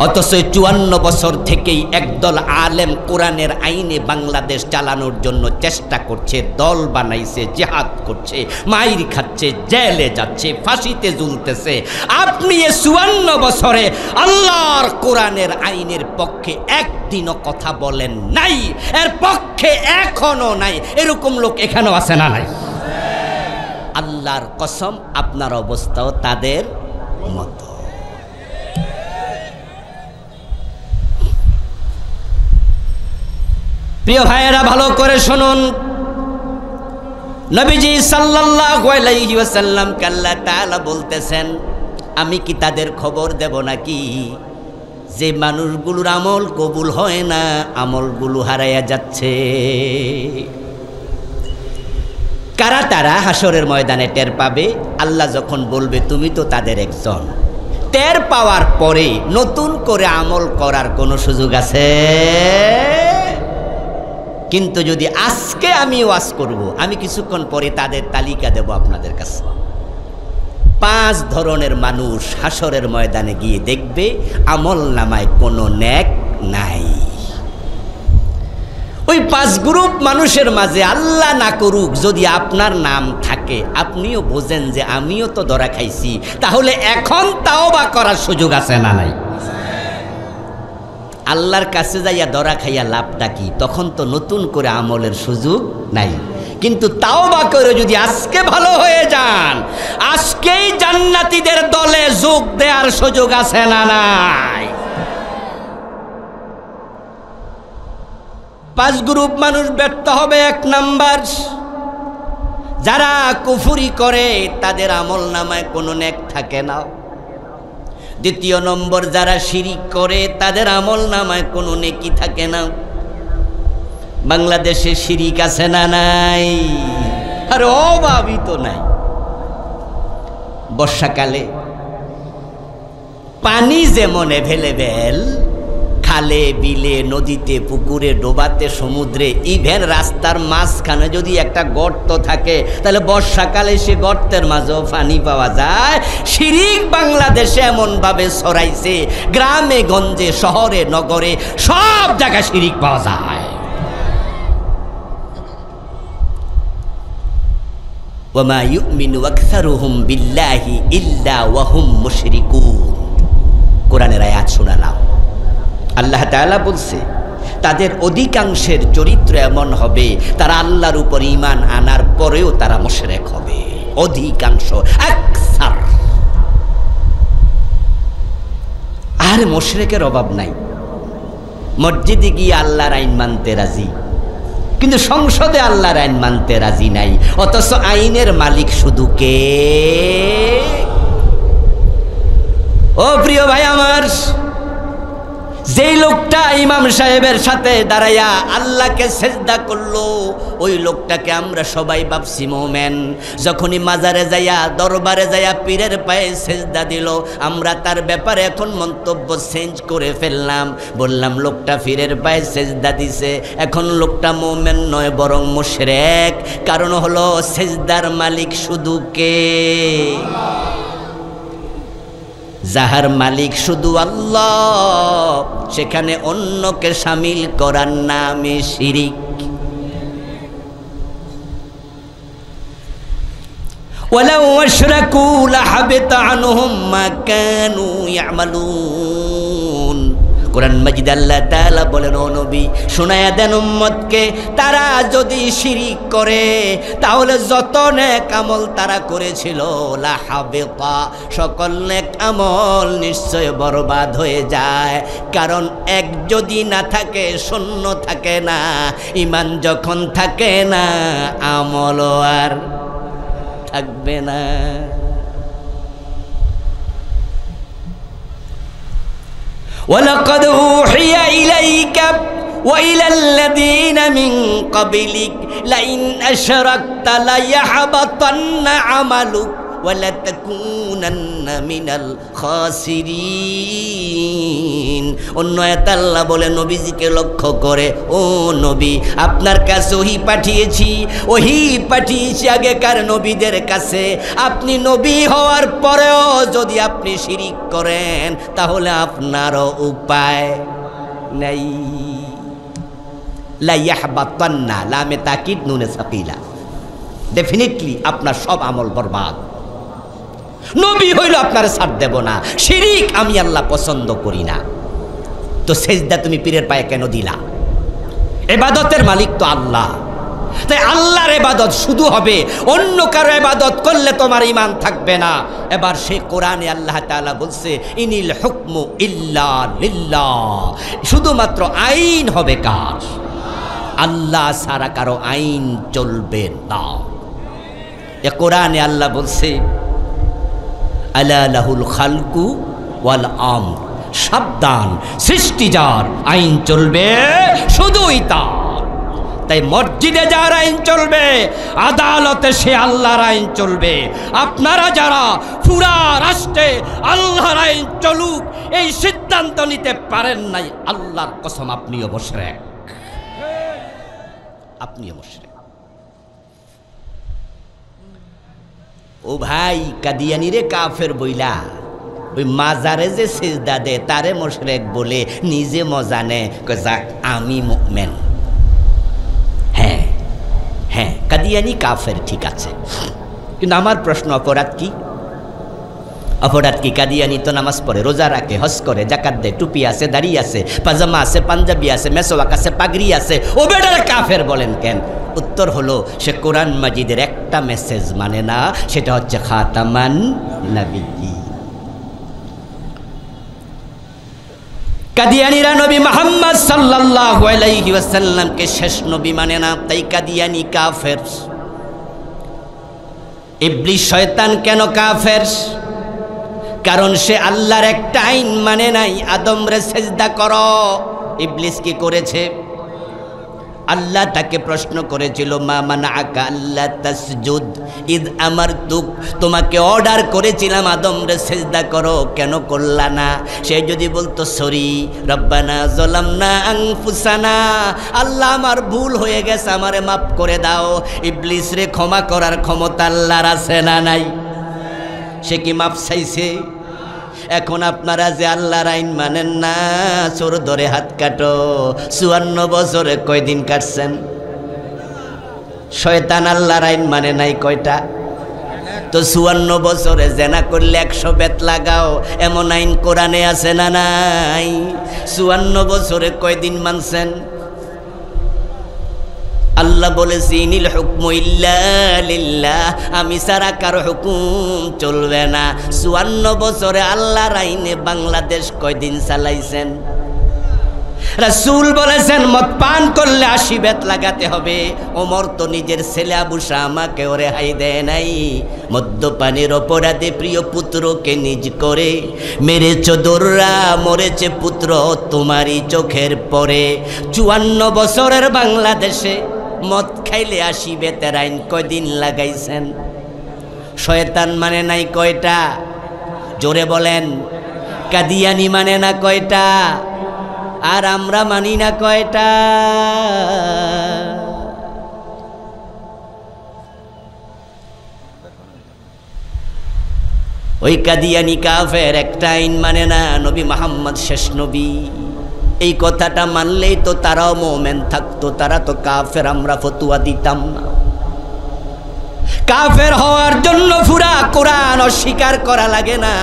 অথচ 54 বছর থেকেই একদল আলেম কোরআনের আইনে বাংলাদেশ চালানোর জন্য চেষ্টা করছে, দল বানাইছে, জিহাদ করছে, মাইর খাচ্ছে, জেলে যাচ্ছে, ফাঁসিতে ঝুলতেছে। আপনি এই 54 বছরে আল্লাহর কোরআনের আইনের পক্ষে একদিনও কথা বলেন নাই, এর পক্ষে এখনো নাই, এরকম লোক এখানেও আছে না নাই? আল্লাহর কসম, আপনার অবস্থাও তাদের মতো। প্রিয় ভাইয়েরা, ভালো করে শুনুন, নবীজি সাল্লাল্লাহু আলাইহি ওয়াসাল্লাম আল্লাহ তাআলা বলতেছেন, আমি কি তাদের খবর দেব নাকি যে মানুষগুলোর আমল কবুল হয় না, আমলগুলো হারাইয়া যাচ্ছে? কারা তারা? হাসরের ময়দানে টের পাবে। আল্লাহ যখন বলবে তুমি তো তাদের একজন, টের পাওয়ার পরে নতুন করে আমল করার কোনো সুযোগ আছে? কিন্তু যদি আজকে আমি ওয়াজ করব, আমি কিছুক্ষণ পরে তাদের তালিকা দেব আপনাদের কাছে। 5 ধরনের মানুষ হাসরের ময়দানে গিয়ে দেখবে আমল নামায় কোনো নেক নাই। ওই 5 গ্রুপ মানুষের মাঝে আল্লাহ না করুক যদি আপনার নাম থাকে, আপনিও বোঝেন যে আমিও তো ধরা খাইছি, তাহলে এখন তাওবা করার সুযোগ আছে না নাই? আল্লাহর কাছে যাইয়া ধরা খাইয়া লাভটা কি? তখন তো নতুন করে আমলের সুযোগ নাই। কিন্তু তাওবা করে যদি আজকে ভালো হয়ে যান, আজকেই জান্নাতীদের দলে যোগ দেওয়ার সুযোগ আছে না নাই? 5 গ্রুপ মানুষ ব্যর্থ হবে। 1 নাম্বার, যারা কুফরি করে তাদের আমল নামায় কোনো নেক থাকে না। 2 নম্বর, যারা শিরিক করে তাদের আমল নামায় কোনো নেকি থাকে না। বাংলাদেশে শিরিক আছে না নাই? আর অভাবিত নাই। বর্ষাকালে পানি যেমন অ্যাভেলেবেল, খালে, বিলে, নদীতে, পুকুরে, ডোবাতে, সমুদ্রে, ইভেন রাস্তার মাঝখানে যদি একটা গর্ত থাকে, তাহলে বর্ষাকালে সে গর্তের মাঝেও পানি পাওয়া যায়। শিরিক বাংলাদেশে এমনভাবে ছড়াইছে, গ্রামে গঞ্জে, শহরে নগরে সব জায়গায় শিরিক পাওয়া যায়। ওয়ামা ইউমিনু আকসারুহুম বিল্লাহি ইল্লা ওয়া হুম মুশরিকুন। কোরআনের আয়াত শোনালাম। আল্লাহ তাআলা বলছে, তাদের অধিকাংশের চরিত্র এমন হবে, তারা আল্লাহর উপর ঈমান আনার পরেও তারা মুশরিক হবে। অধিকাংশ, আকসার। আর মুশরিকের অভাব নাই। মসজিদে গিয়ে আল্লাহর আইন মানতে রাজি, কিন্তু সংসদে আল্লাহর আইন মানতে রাজি নাই। অথচ আইনের মালিক শুধু কে? ও প্রিয় ভাই আমার, যেই লোকটা ইমাম সাহেবের সাথে দাঁড়াইয়া আল্লাহকে সেজদা করলো, ওই লোকটাকে আমরা সবাই ভাবছি মুমিন। যখনই মাজারে যাইয়া, দরবারে যাইয়া পীরের পায়ে সেজদা দিল, আমরা তার ব্যাপারে এখন মন্তব্য চেঞ্জ করে ফেললাম। বললাম লোকটা পীরের পায়ে সেজদা দিছে, এখন লোকটা মুমিন নয় বরং মুশরিক। কারণ হলো সেজদার মালিক শুধু কে? যাহার মালিক শুধু আল্লাহ, সেখানে অন্যকে শামিল করার নামে শিরিক। ওয়ালাউ আশরাকু লাহাবিতা আনহুম মা কানু ইয়ামালুন। কোরআন মাজিদ আল্লাহ তাআলা বলেন, ও নবী শোনায়া দেন উম্মতকে, তারা যদি শিরিক করে তাহলে যত নেক আমল তারা করেছিল, লাহাবিতা, সকল নেক আমল নিশ্চয় বরবাদ হয়ে যায়। কারণ এক যদি না থাকে, শূন্য থাকে না। ঈমান যখন থাকে না, আমলও আর থাকবে না। وَلَقَدْ أُوحِيَ إِلَيْكَ وَإِلَى الَّذِينَ مِنْ قَبْلِكَ لَئِنْ أَشْرَكْتَ لَيَحْبَطَنَّ عَمَلُكَ ওয়ালা তাকুনান্না মিনাল খাসিরিন। অন্য আয়াতে আল্লাহ বলে নবীজিকে লক্ষ্য করে, ও নবী আপনার কাছে ওহী পাঠিয়েছি আগেকার নবীদের কাছে। আপনি নবী হওয়ার পরেও যদি আপনি শিরিক করেন তাহলে আপনারও উপায় নাই। লা ইয়াহবাতান্না, লামে তাকিদ নুনে সাকিলা, ডেফিনেটলি আপনার সব আমল বরবাদ। নবী হইল আপনার ছাড় দেব না, শিরিক আমি আল্লাহ পছন্দ করি না। তো সেজদা তুমি পীরের পায়ে কেন দিলা? ইবাদতের মালিক তো আল্লাহ, তাই আল্লাহর ইবাদত শুধু হবে, অন্য কারো ইবাদত করলে তোমার ঈমান থাকবে না। এবার সেই কোরআনে আল্লাহ তাআলা বলছে ইনিল হুকমু ইল্লা লিল্লাহ, শুধুমাত্র আইন হবে কার? আল্লাহ ছাড়া কারো আইন চলবে না। এ কোরআনে আল্লাহ বলছে আলা লাহুল খালকু ওয়াল আমর, সাবধান সৃষ্টি যার, আইন চলবে শুধুই তার। তাই মসজিদে যার আইন চলবে, আদালতে সে আল্লাহর আইন চলবে। আপনারা যারা পুরা রাষ্ট্রে আল্লাহর আইন চলুক এই সিদ্ধান্ত নিতে পারেন নাই, আল্লাহর কসম আপনিও মুশরিক, আপনিও মুশরিক। ও ভাই, কাদিয়ানিরে কাফের বইলা ওই মাজারে যে সিজদা দে তারে মুশরিক বলে নিজে মজা নেয়, যাক আমি মুমিন। হ্যাঁ হ্যাঁ, কাদিয়ানি কাফের, ঠিক আছে, কিন্তু আমার প্রশ্ন অপরাধ কি? অপরাধ কি? কাদিয়ানি তো নামাজ পড়ে, রোজা রাখে, হজ করে, জাকাত দেয়, টুপি আছে, দাড়ি আছে, পাজামা আছে, পাঞ্জাবি আছে, মেসওয়াক আছে, পাগড়ি আছে, ও বেটারে কাফের বলেন কেন? উত্তর হলো সে কোরআন মাজিদের একটা মেসেজ মানে না, সেটা হচ্ছে খাতামান নবিয়্যিন। কাদিয়ানীরা নবী মুহাম্মদ সাল্লাল্লাহু আলাইহি ওয়াসাল্লামকে শেষ নবী মানে না, তাই কাদিয়ানী কাফের। ইবলিস শয়তান কেন কাফের? কারণ সে আল্লাহর একটা আইন মানে নাই, আদমরে সিজদা করো। ইবলিস কি করেছে? আল্লাহ তাকে প্রশ্ন করেছিল মা মানাআকা আল্লা তাসজুদ ইদ আমারতুক, তোমাকে অর্ডার করেছিলাম আদমরে সিজদা করো, কেন করলা না? সে যদি বলতো সরি রব্বানা যালামনা আনফুসানা, আল্লাহ আমার ভুল হয়ে গেছে আমারে মাফ করে দাও, ইবলিস রে ক্ষমা করার ক্ষমতা আল্লাহর আছে না নাই? সে কি মাফ চাইছে? এখন আপনারা যে আল্লাহর আইন মানেন না, চোর ধরে হাত কাটো। 54 বছরে কয়দিন কাটছেন? শয়তান আল্লাহর আইন মানে নাই কয়টা? তো 54 বছরে জেনা করলে 100 বেত লাগাও, এমন আইন কোরআনে আছে না নাই? 54 বছরে কয়দিন মানছেন? আল্লাহ বলেছে ইনিল হুকমু ইল্লা লিল্লাহ, আমি ছাড়া কারো হুকুম চলবে না। 54 বছরে আল্লাহর আইনে বাংলাদেশ কয়দিন চালাইছেন? রাসূল বলেছেন মদ পান করলে 80 বেত লাগাতে হবে। ওমর তো নিজের ছেলে আবু শামাকে রেহাই দেয় নাই। মদ্যপানের অপরাধে প্রিয় পুত্রকে নিজ করে মেরেছ দোররা, মরেছে পুত্র তোমারই চোখের পরে। 54 বছরের বাংলাদেশে মদ খাইলে 80 বেতের আইন কয়দিন লাগাইছেন? শয়তান মানে নাই কয়টা? জোরে বলেন। কাদিয়ানি মানে না কয়টা? আর আমরা মানি না কয়টা? ওই কাদিয়ানি কাফের, একটা আইন মানে না, নবী মুহাম্মদ শেষ নবী। এই কথাটা মানলেই তো তারাও মুমিন থাকতো, তারা তো কাফের, আমরা ফতোয়া দিতাম না। কাফের হওয়ার জন্য পুরা কোরআন অস্বীকার করা লাগে না।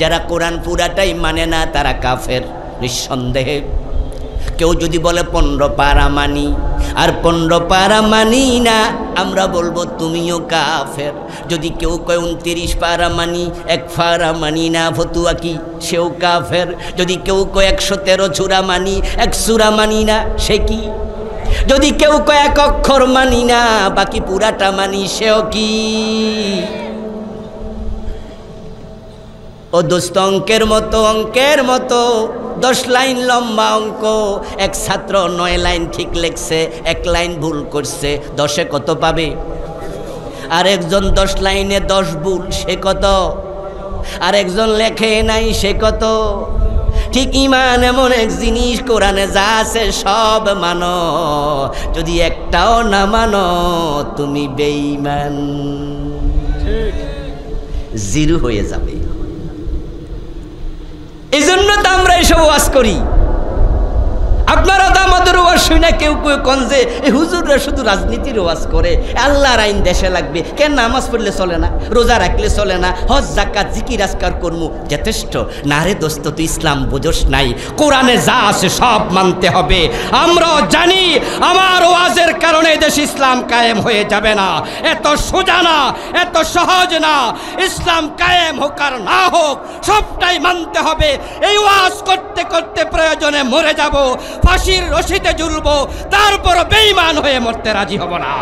যারা কোরআন পুরাটাই মানে না তারা কাফের নিঃসন্দেহে। কেউ যদি বলে 15 পারা মানি আর 15 পারা মানি না, আমরা বলবো তুমিও কাফের। যদি কেউ কয় 29 পারা মানি 1 পারা মানি না, ফতুয়া কি? সেও কাফের। যদি কেউ কয় 113 সূরা মানি 1 সূরা মানি না, সে কি? যদি কেউ কয় 1 অক্ষর মানি না বাকি পুরাটা মানি, সেও কি? ও দোস্ত, অঙ্কের মতো 10 লাইন লম্বা অঙ্ক, এক ছাত্র 9 লাইন ঠিক লিখছে, 1 লাইন ভুল করছে, 10-এ কত পাবে? আরেকজন 10 লাইনে 10 ভুল, সে কত? আরেকজন লেখে নাই, সে কত? ঠিক ঈমান এমন এক জিনিস, কোরআনে যা আছে সব মানো, যদি একটাও না মানো তুমি বেঈমান, জিরো হয়ে যাবে। এই জন্য তো আমরা এসব ওয়াজ করি। আপনারা তো আমাদের ওয়াজ শুনে কেউ কেউ কোন যে এই হুজুররা শুধু রাজনীতির ওয়াজ করে, আল্লাহর আইন দেশে লাগবে, কেন নামাজ পড়লে চলে না, রোজা রাখলে চলে না, হজ যাকাত জিকির আজকার কর্মু যথেষ্ট না রে দোস্ত, তুই ইসলাম বুঝোস নাই। কোরআনে যা আছে সব মানতে হবে। আমরাও জানি আমার ওয়াজের কারণে দেশ ইসলাম কায়েম হয়ে যাবে না, এত সোজা না, এত সহজ না। ইসলাম কায়েম হোক আর না হোক সবটাই মানতে হবে। এই ওয়াজ করতে করতে প্রয়োজনে মরে যাব, ফাঁসির রশিতে ঝুলবো, তারপর বেঈমান হয়ে মরতে রাজি হব না।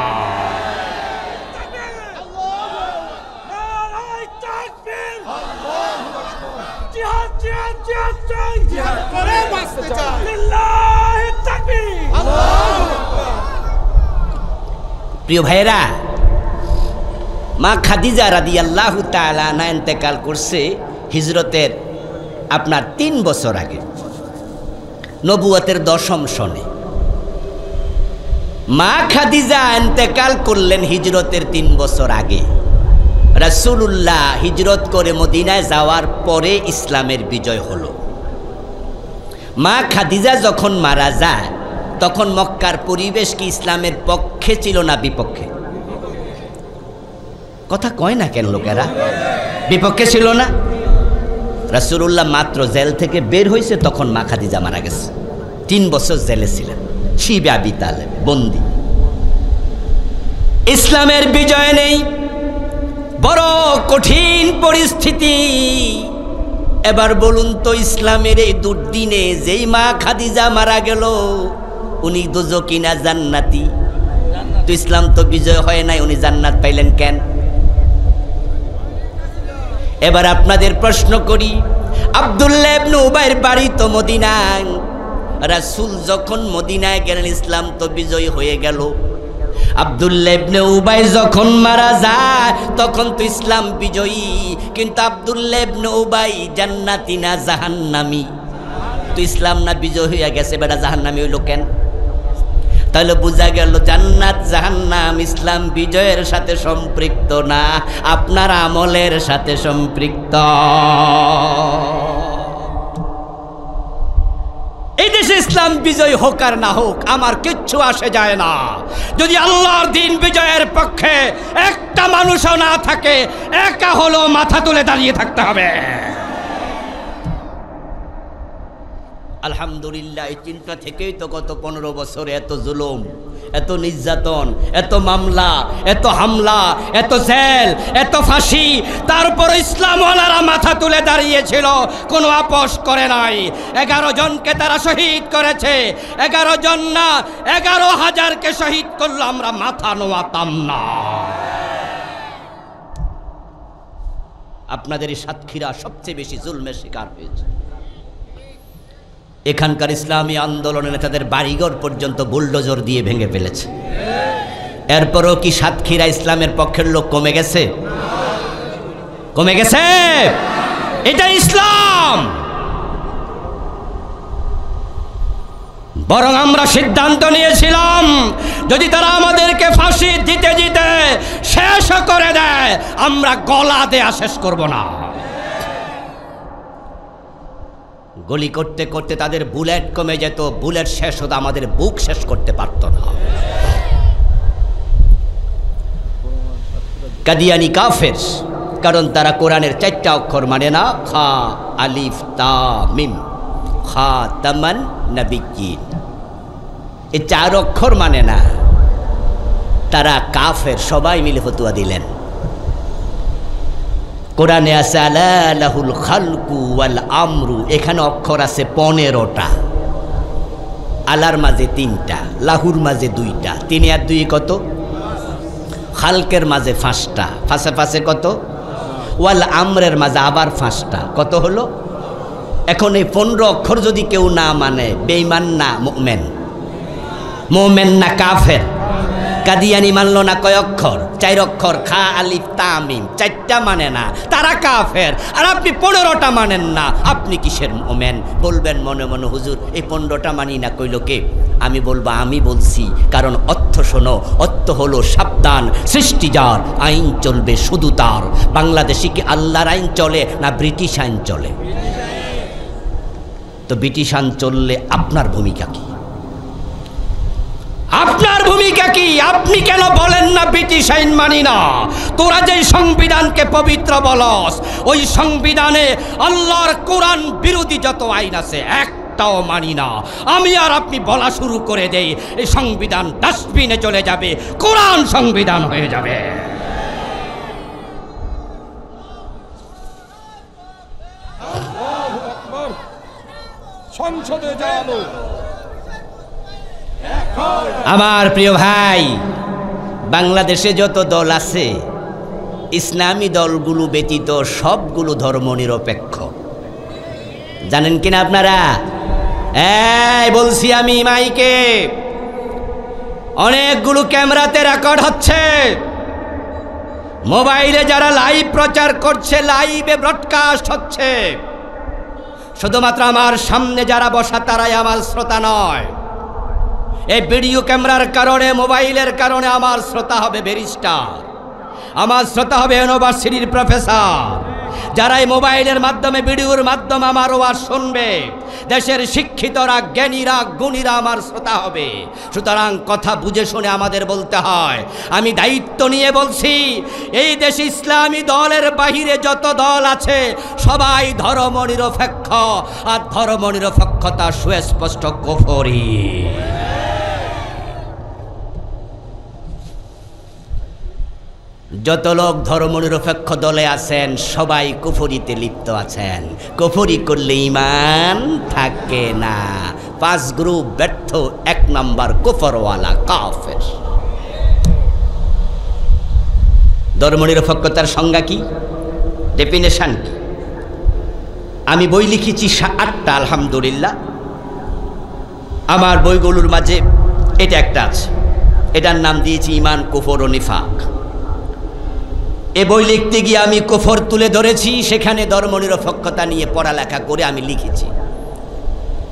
প্রিয় ভাইরা, মা খাদিজা রাদিয়াল্লাহু তাআলা আনহা ইন্তেকাল করছে হিজরতের আপনার 3 বছর আগে, নবুয়তের 10ম সনে। মা খাদিজা ইন্তেকাল করলেন হিজরতের 3 বছর আগে। রাসূলুল্লাহ হিজরত করে মদিনায় যাওয়ার পরে ইসলামের বিজয় হলো। মা খাদিজা যখন মারা যায় তখন মক্কার পরিবেশ কি ইসলামের পক্ষে ছিল না বিপক্ষে? কথা কয় না কেন লোকেরা? বিপক্ষে ছিল না? রাসূলুল্লাহ মাত্র জেল থেকে বের হয়েছে তখন মা খাদিজা মারা গেছে। 3 বছর জেলে ছিলেন, শিবে আবি তালেব বন্দী। ইসলামের বিজয় নেই, বড় কঠিন পরিস্থিতি। এবার বলুন তো, ইসলামের এই দুর্দিনে যেই মা খাদিজা মারা গেল, উনি দোজখী না জান্নাতি? তো ইসলাম তো বিজয় হয় নাই, উনি জান্নাত পাইলেন কেন? এবার আপনাদের প্রশ্ন করি, আব্দুল্লাহ ইবনে উবাইর বাড়ি তো মদিনায়। রাসূল যখন মদিনায় গেলেন ইসলাম তো বিজয় হয়ে গেল। আব্দুল্লাহ ইবনে উবাই যখন মারা যায় তখন তো ইসলাম বিজয়ী, কিন্তু আব্দুল্লাহ ইবনে উবাই জান্নাতি না জাহান্নামী? তো ইসলাম না বিজয় হয়ে গেছে, বেটা জাহান্নামী হইল কেন? তাহলে বোঝা গেল জান্নাত জাহান্নাম ইসলাম বিজয়ের সাথে সম্পৃক্ত না, আপনার আমলের সাথে সম্পৃক্ত। এই দেশে ইসলাম বিজয় হোক আর না হোক আমার কিচ্ছু আসে যায় না, যদি আল্লাহর দিন বিজয়ের পক্ষে একটা মানুষও না থাকে, একা হলো মাথা তুলে দাঁড়িয়ে থাকতে হবে। আলহামদুলিল্লাহ, এই চিন্তা থেকেই তো গত 15 বছরে এত জুলুম, এত নির্যাতন, এত মামলা, এত হামলা, এত জেল, এত ফাঁসি। তারপর ইসলামওয়ালারা মাথা তুলে দাঁড়িয়েছিল, কোনো আপোষ করে নাই। 11 জনকে তারা শহীদ করেছে, 11 জন না 11,000কে শহীদ করলো, আমরা মাথা নোয়াতাম না। আপনাদের এই সাতক্ষীরা সবচেয়ে বেশি জুলমের শিকার হয়েছে। এখানকার ইসলামী আন্দোলনের নেতাদের বাড়িঘর পর্যন্ত বুলডোজার দিয়ে ভেঙে ফেলেছে। এরপরও কি সাতক্ষীরা ইসলামের পক্ষের লোক কমে গেছে? কমে গেছে? এটা ইসলাম। বরং আমরা সিদ্ধান্ত নিয়েছিলাম, যদি তারা আমাদেরকে ফাঁসি দিতে দিতে শেষ করে দেয়, আমরা গলা দেয়া শেষ করব না। গুলি করতে করতে তাদের বুলেট কমে যেত, বুলেট শেষ হতো, আমাদের বুক শেষ করতে পারত না। কাদিয়ানি কাফের, কারণ তারা কোরআনের 4টা অক্ষর মানে না, খা আলিফ তা মিম, খাতামান নবিয়্যিন। এই 4 অক্ষর মানে না, তারা কাফের। সবাই মিলে ফতোয়া দিলেন। কোরআনে আছে আলা লাহুল খালকু ওয়াল আমরু, এখানে অক্ষর আছে 15টা। আলার মাঝে 3টা, লাহুর মাঝে 2টা, 3 আর 2 কত? খালকের মাঝে 5টা, ফাঁসে ফাঁসে কত? ওয়াল আমরের মাঝে আবার 5টা, কত হলো? এখন এই 15 অক্ষর যদি কেউ না মানে, বেঈমান না মুমিন? মুমিন না কাফের? কাদিয়ানি মানলো না কয় অক্ষর? 4 অক্ষর, খা আলিফ তা মিম, 4টা মানে না, তারা কাফের। আর আপনি 15টা মানেন না, আপনি কিসের মোমেন? বলবেন মনে মনে, হুজুর এই 15টা মানি না, কইল কে? আমি বলবো আমি বলছি, কারণ অর্থ শোনো, অর্থ হলো সাবধান, সৃষ্টি যার, আইন চলবে শুধু তার। বাংলাদেশে কি আল্লাহর আইন চলে না ব্রিটিশ আইন চলে? তো ব্রিটিশ আইন চললে আপনার ভূমিকা কি? আপনার ভূমিকা কি? আপনি কেন বলেন না ব্রিটিশ আইন মানি না? তোরা যে সংবিধানকে পবিত্র বলস, ওই সংবিধানে আল্লাহর কোরআন বিরোধী যত আইন আছে একটাও মানি না। আমি আর আপনি বলা শুরু করে দেই, এই সংবিধান ডাস্টবিনে চলে যাবে, কোরআন সংবিধান হয়ে যাবে। সংসদে যাবো। আমার প্রিয় ভাই, বাংলাদেশে যত দল আছে ইসলামী দলগুলো ব্যতীত সবগুলো ধর্মনিরপেক্ষ। জানেন কিনা আপনারা? এই বলছি আমি মাইকে, অনেকগুলো ক্যামেরাতে রেকর্ড হচ্ছে, মোবাইলে যারা লাইভ প্রচার করছে, লাইভে ব্রডকাস্ট হচ্ছে। শুধুমাত্র আমার সামনে যারা বসা তারাই আমার শ্রোতা নয়, এই ভিডিও ক্যামেরার কারণে, মোবাইলের কারণে আমার শ্রোতা হবে ব্যারিস্টার, আমার শ্রোতা হবে ইউনিভার্সিটির প্রফেসর। যারা এই মোবাইলের মাধ্যমে, ভিডিওর মাধ্যমে আমার ওয়াজ শুনবে, দেশের শিক্ষিতরা, জ্ঞানীরা, গুণীরা আমার শ্রোতা হবে। সুতরাং কথা বুঝে শুনে আমাদের বলতে হয়। আমি দায়িত্ব নিয়ে বলছি, এই দেশে ইসলামী দলের বাহিরে যত দল আছে সবাই ধর্মনিরপেক্ষ, আর ধর্মনিরপেক্ষতা সুস্পষ্ট কুফরি। যত লোক ধর্মনিরপেক্ষ দলে আছেন সবাই কুফরিতে লিপ্ত আছেন। কুফরি করলে ঈমান থাকে না। 5 গ্রুপ ব্যর্থ, 1 নাম্বার কুফরওয়ালা কাফের। ধর্মনিরপেক্ষতার সংজ্ঞা কি, ডেফিনেশন কি? আমি বই লিখেছি 8টা, আলহামদুলিল্লাহ। আমার বইগুলোর মাঝে এটা একটা আছে, এটার নাম দিয়েছি ঈমান, কুফর ও নিফাক। এ বই লিখতে গিয়ে আমি কুফর তুলে ধরেছি, সেখানে ধর্মনিরপেক্ষতা নিয়ে পড়ালেখা করে আমি লিখেছি।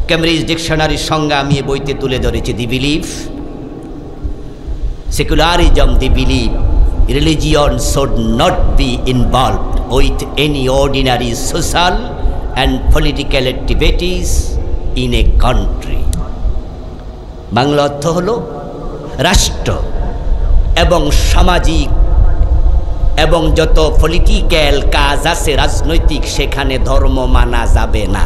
ক্যামব্রিজ ডিকশনারির সংজ্ঞা আমি এ বইতে তুলে ধরেছি। They believe, secularism, they believe religion should not be involved with any ordinary social and political activities in a country. Bangla অর্থ হলো রাষ্ট্র এবং সামাজিক এবং যত পলিটিক্যাল কাজ আছে, রাজনৈতিক, সেখানে ধর্ম মানা যাবে না।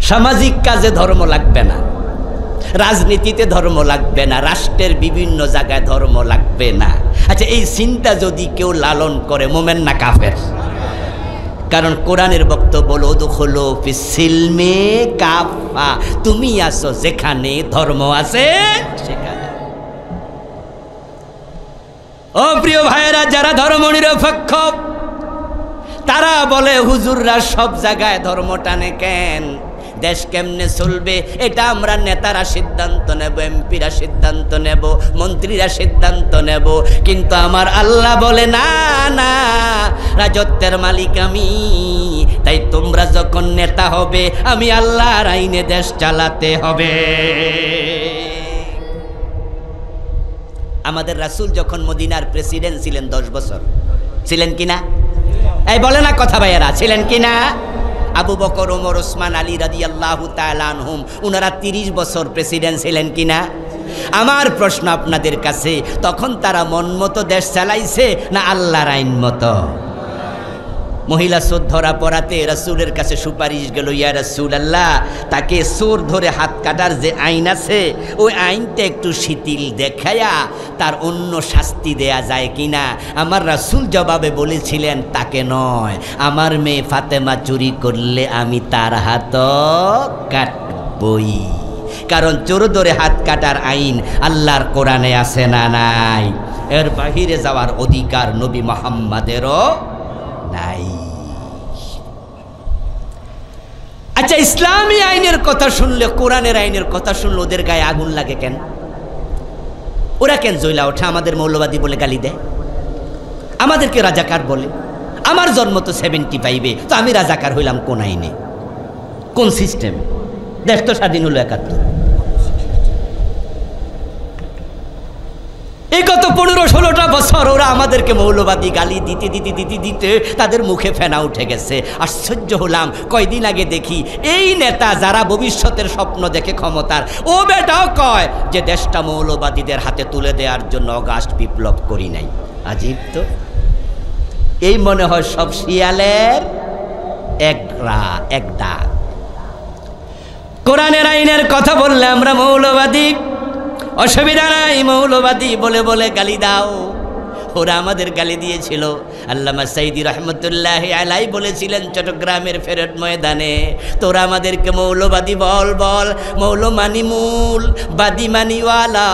সামাজিক কাজে ধর্ম লাগবে না, রাজনীতিতে ধর্ম লাগবে না, রাষ্ট্রের বিভিন্ন জায়গায় ধর্ম লাগবে না। আচ্ছা, এই চিন্তা যদি কেউ লালন করে, মোমেন না কাফের? কারণ কোরআনের বক্তব্য হলো উদখুলু ফিস-সিলমি কাফা, তুমি আসো যেখানে ধর্ম আছে সেখানে। ও প্রিয় ভাইয়েরা, যারা ধর্মনিরপেক্ষ তারা বলে হুজুররা সব জায়গায় ধর্ম টানে কেন, দেশ কেমনে চলবে এটা আমরা নেতারা সিদ্ধান্ত নেব, এমপিরা সিদ্ধান্ত নেব, মন্ত্রীরা সিদ্ধান্ত নেব। কিন্তু আমার আল্লাহ বলে না না, রাজত্বের মালিক আমি, তাই তোমরা যখন নেতা হবে আমি আল্লাহর আইনে দেশ চালাতে হবে। আমাদের রাসূল যখন মদিনার প্রেসিডেন্ট ছিলেন 10 বছর, ছিলেন কিনা? এই বলে না কথা ভাইয়েরা, ছিলেন কিনা? আবু বকর, ওমর, ওসমান, আলী রাদিয়াল্লাহু তাআলা আনহুম, ওনারা 30 বছর প্রেসিডেন্ট ছিলেন কিনা? আমার প্রশ্ন আপনাদের কাছে, তখন তারা মন মতো দেশ চালাইছে না আল্লাহর আইন মতো? মহিলা চোর ধরা পড়াতে রাসূলের কাছে সুপারিশ গেল, ইয়া রাসূলুল্লাহ, তাকে চোর ধরে হাত কাটার যে আইন আছে ওই আইনটা একটু শিথিল দেখায়া তার অন্য শাস্তি দেয়া যায় কিনা? আমার রাসূল জবাবে বলেছিলেন, তাকে নয়, আমার মেয়ে ফাতেমা চুরি করলে আমি তার হাত কাটবই। কারণ চোর ধরে হাত কাটার আইন আল্লাহর কোরআনে আছে না নাই? এর বাহিরে যাওয়ার অধিকার নবী মুহাম্মাদেরও নাই। আচ্ছা, ইসলামী আইনের কথা শুনলে, কোরআনের আইনের কথা শুনলে ওদের গায়ে আগুন লাগে কেন? ওরা কেন জইলা ওঠে আমাদের মৌলবাদী বলে গালি দেয়, আমাদেরকে রাজাকার বলে? আমার জন্ম তো 75-এ, তো আমি রাজাকার হইলাম কোন আইনে, কোন সিস্টেম? দেশ তো স্বাধীন হলো 71। এই গত 15-16টা বছর ওরা আমাদেরকে মৌলবাদী গালি দিতে দিতে দিতে দিতে তাদের মুখে ফেনা উঠে গেছে। আশ্চর্য হলাম, কয়দিন আগে দেখি এই নেতা যারা ভবিষ্যতের স্বপ্ন দেখে ক্ষমতার, ও বেটাও কয় যে দেশটা মৌলবাদীদের হাতে তুলে দেওয়ার জন্য অগাস্ট বিপ্লব করি নাই। আজীব তো, এই মনে হয় সব শিয়ালের এক ডাক। কোরআনের আইনের কথা বললে আমরা মৌলবাদী, অসুবিধা নাই, মৌলবাদী বলে বলে গালি দাও। ওরা আমাদের গালি দিয়েছিল। আল্লামা সাইদি রহমতুল্লাহ আলাই বলেছিলেন চট্টগ্রামের ফেরত ময়দানে, তোরা আমাদেরকে মৌলবাদী বল বল, মৌল মানি মূল, বাদী মানিওয়ালা।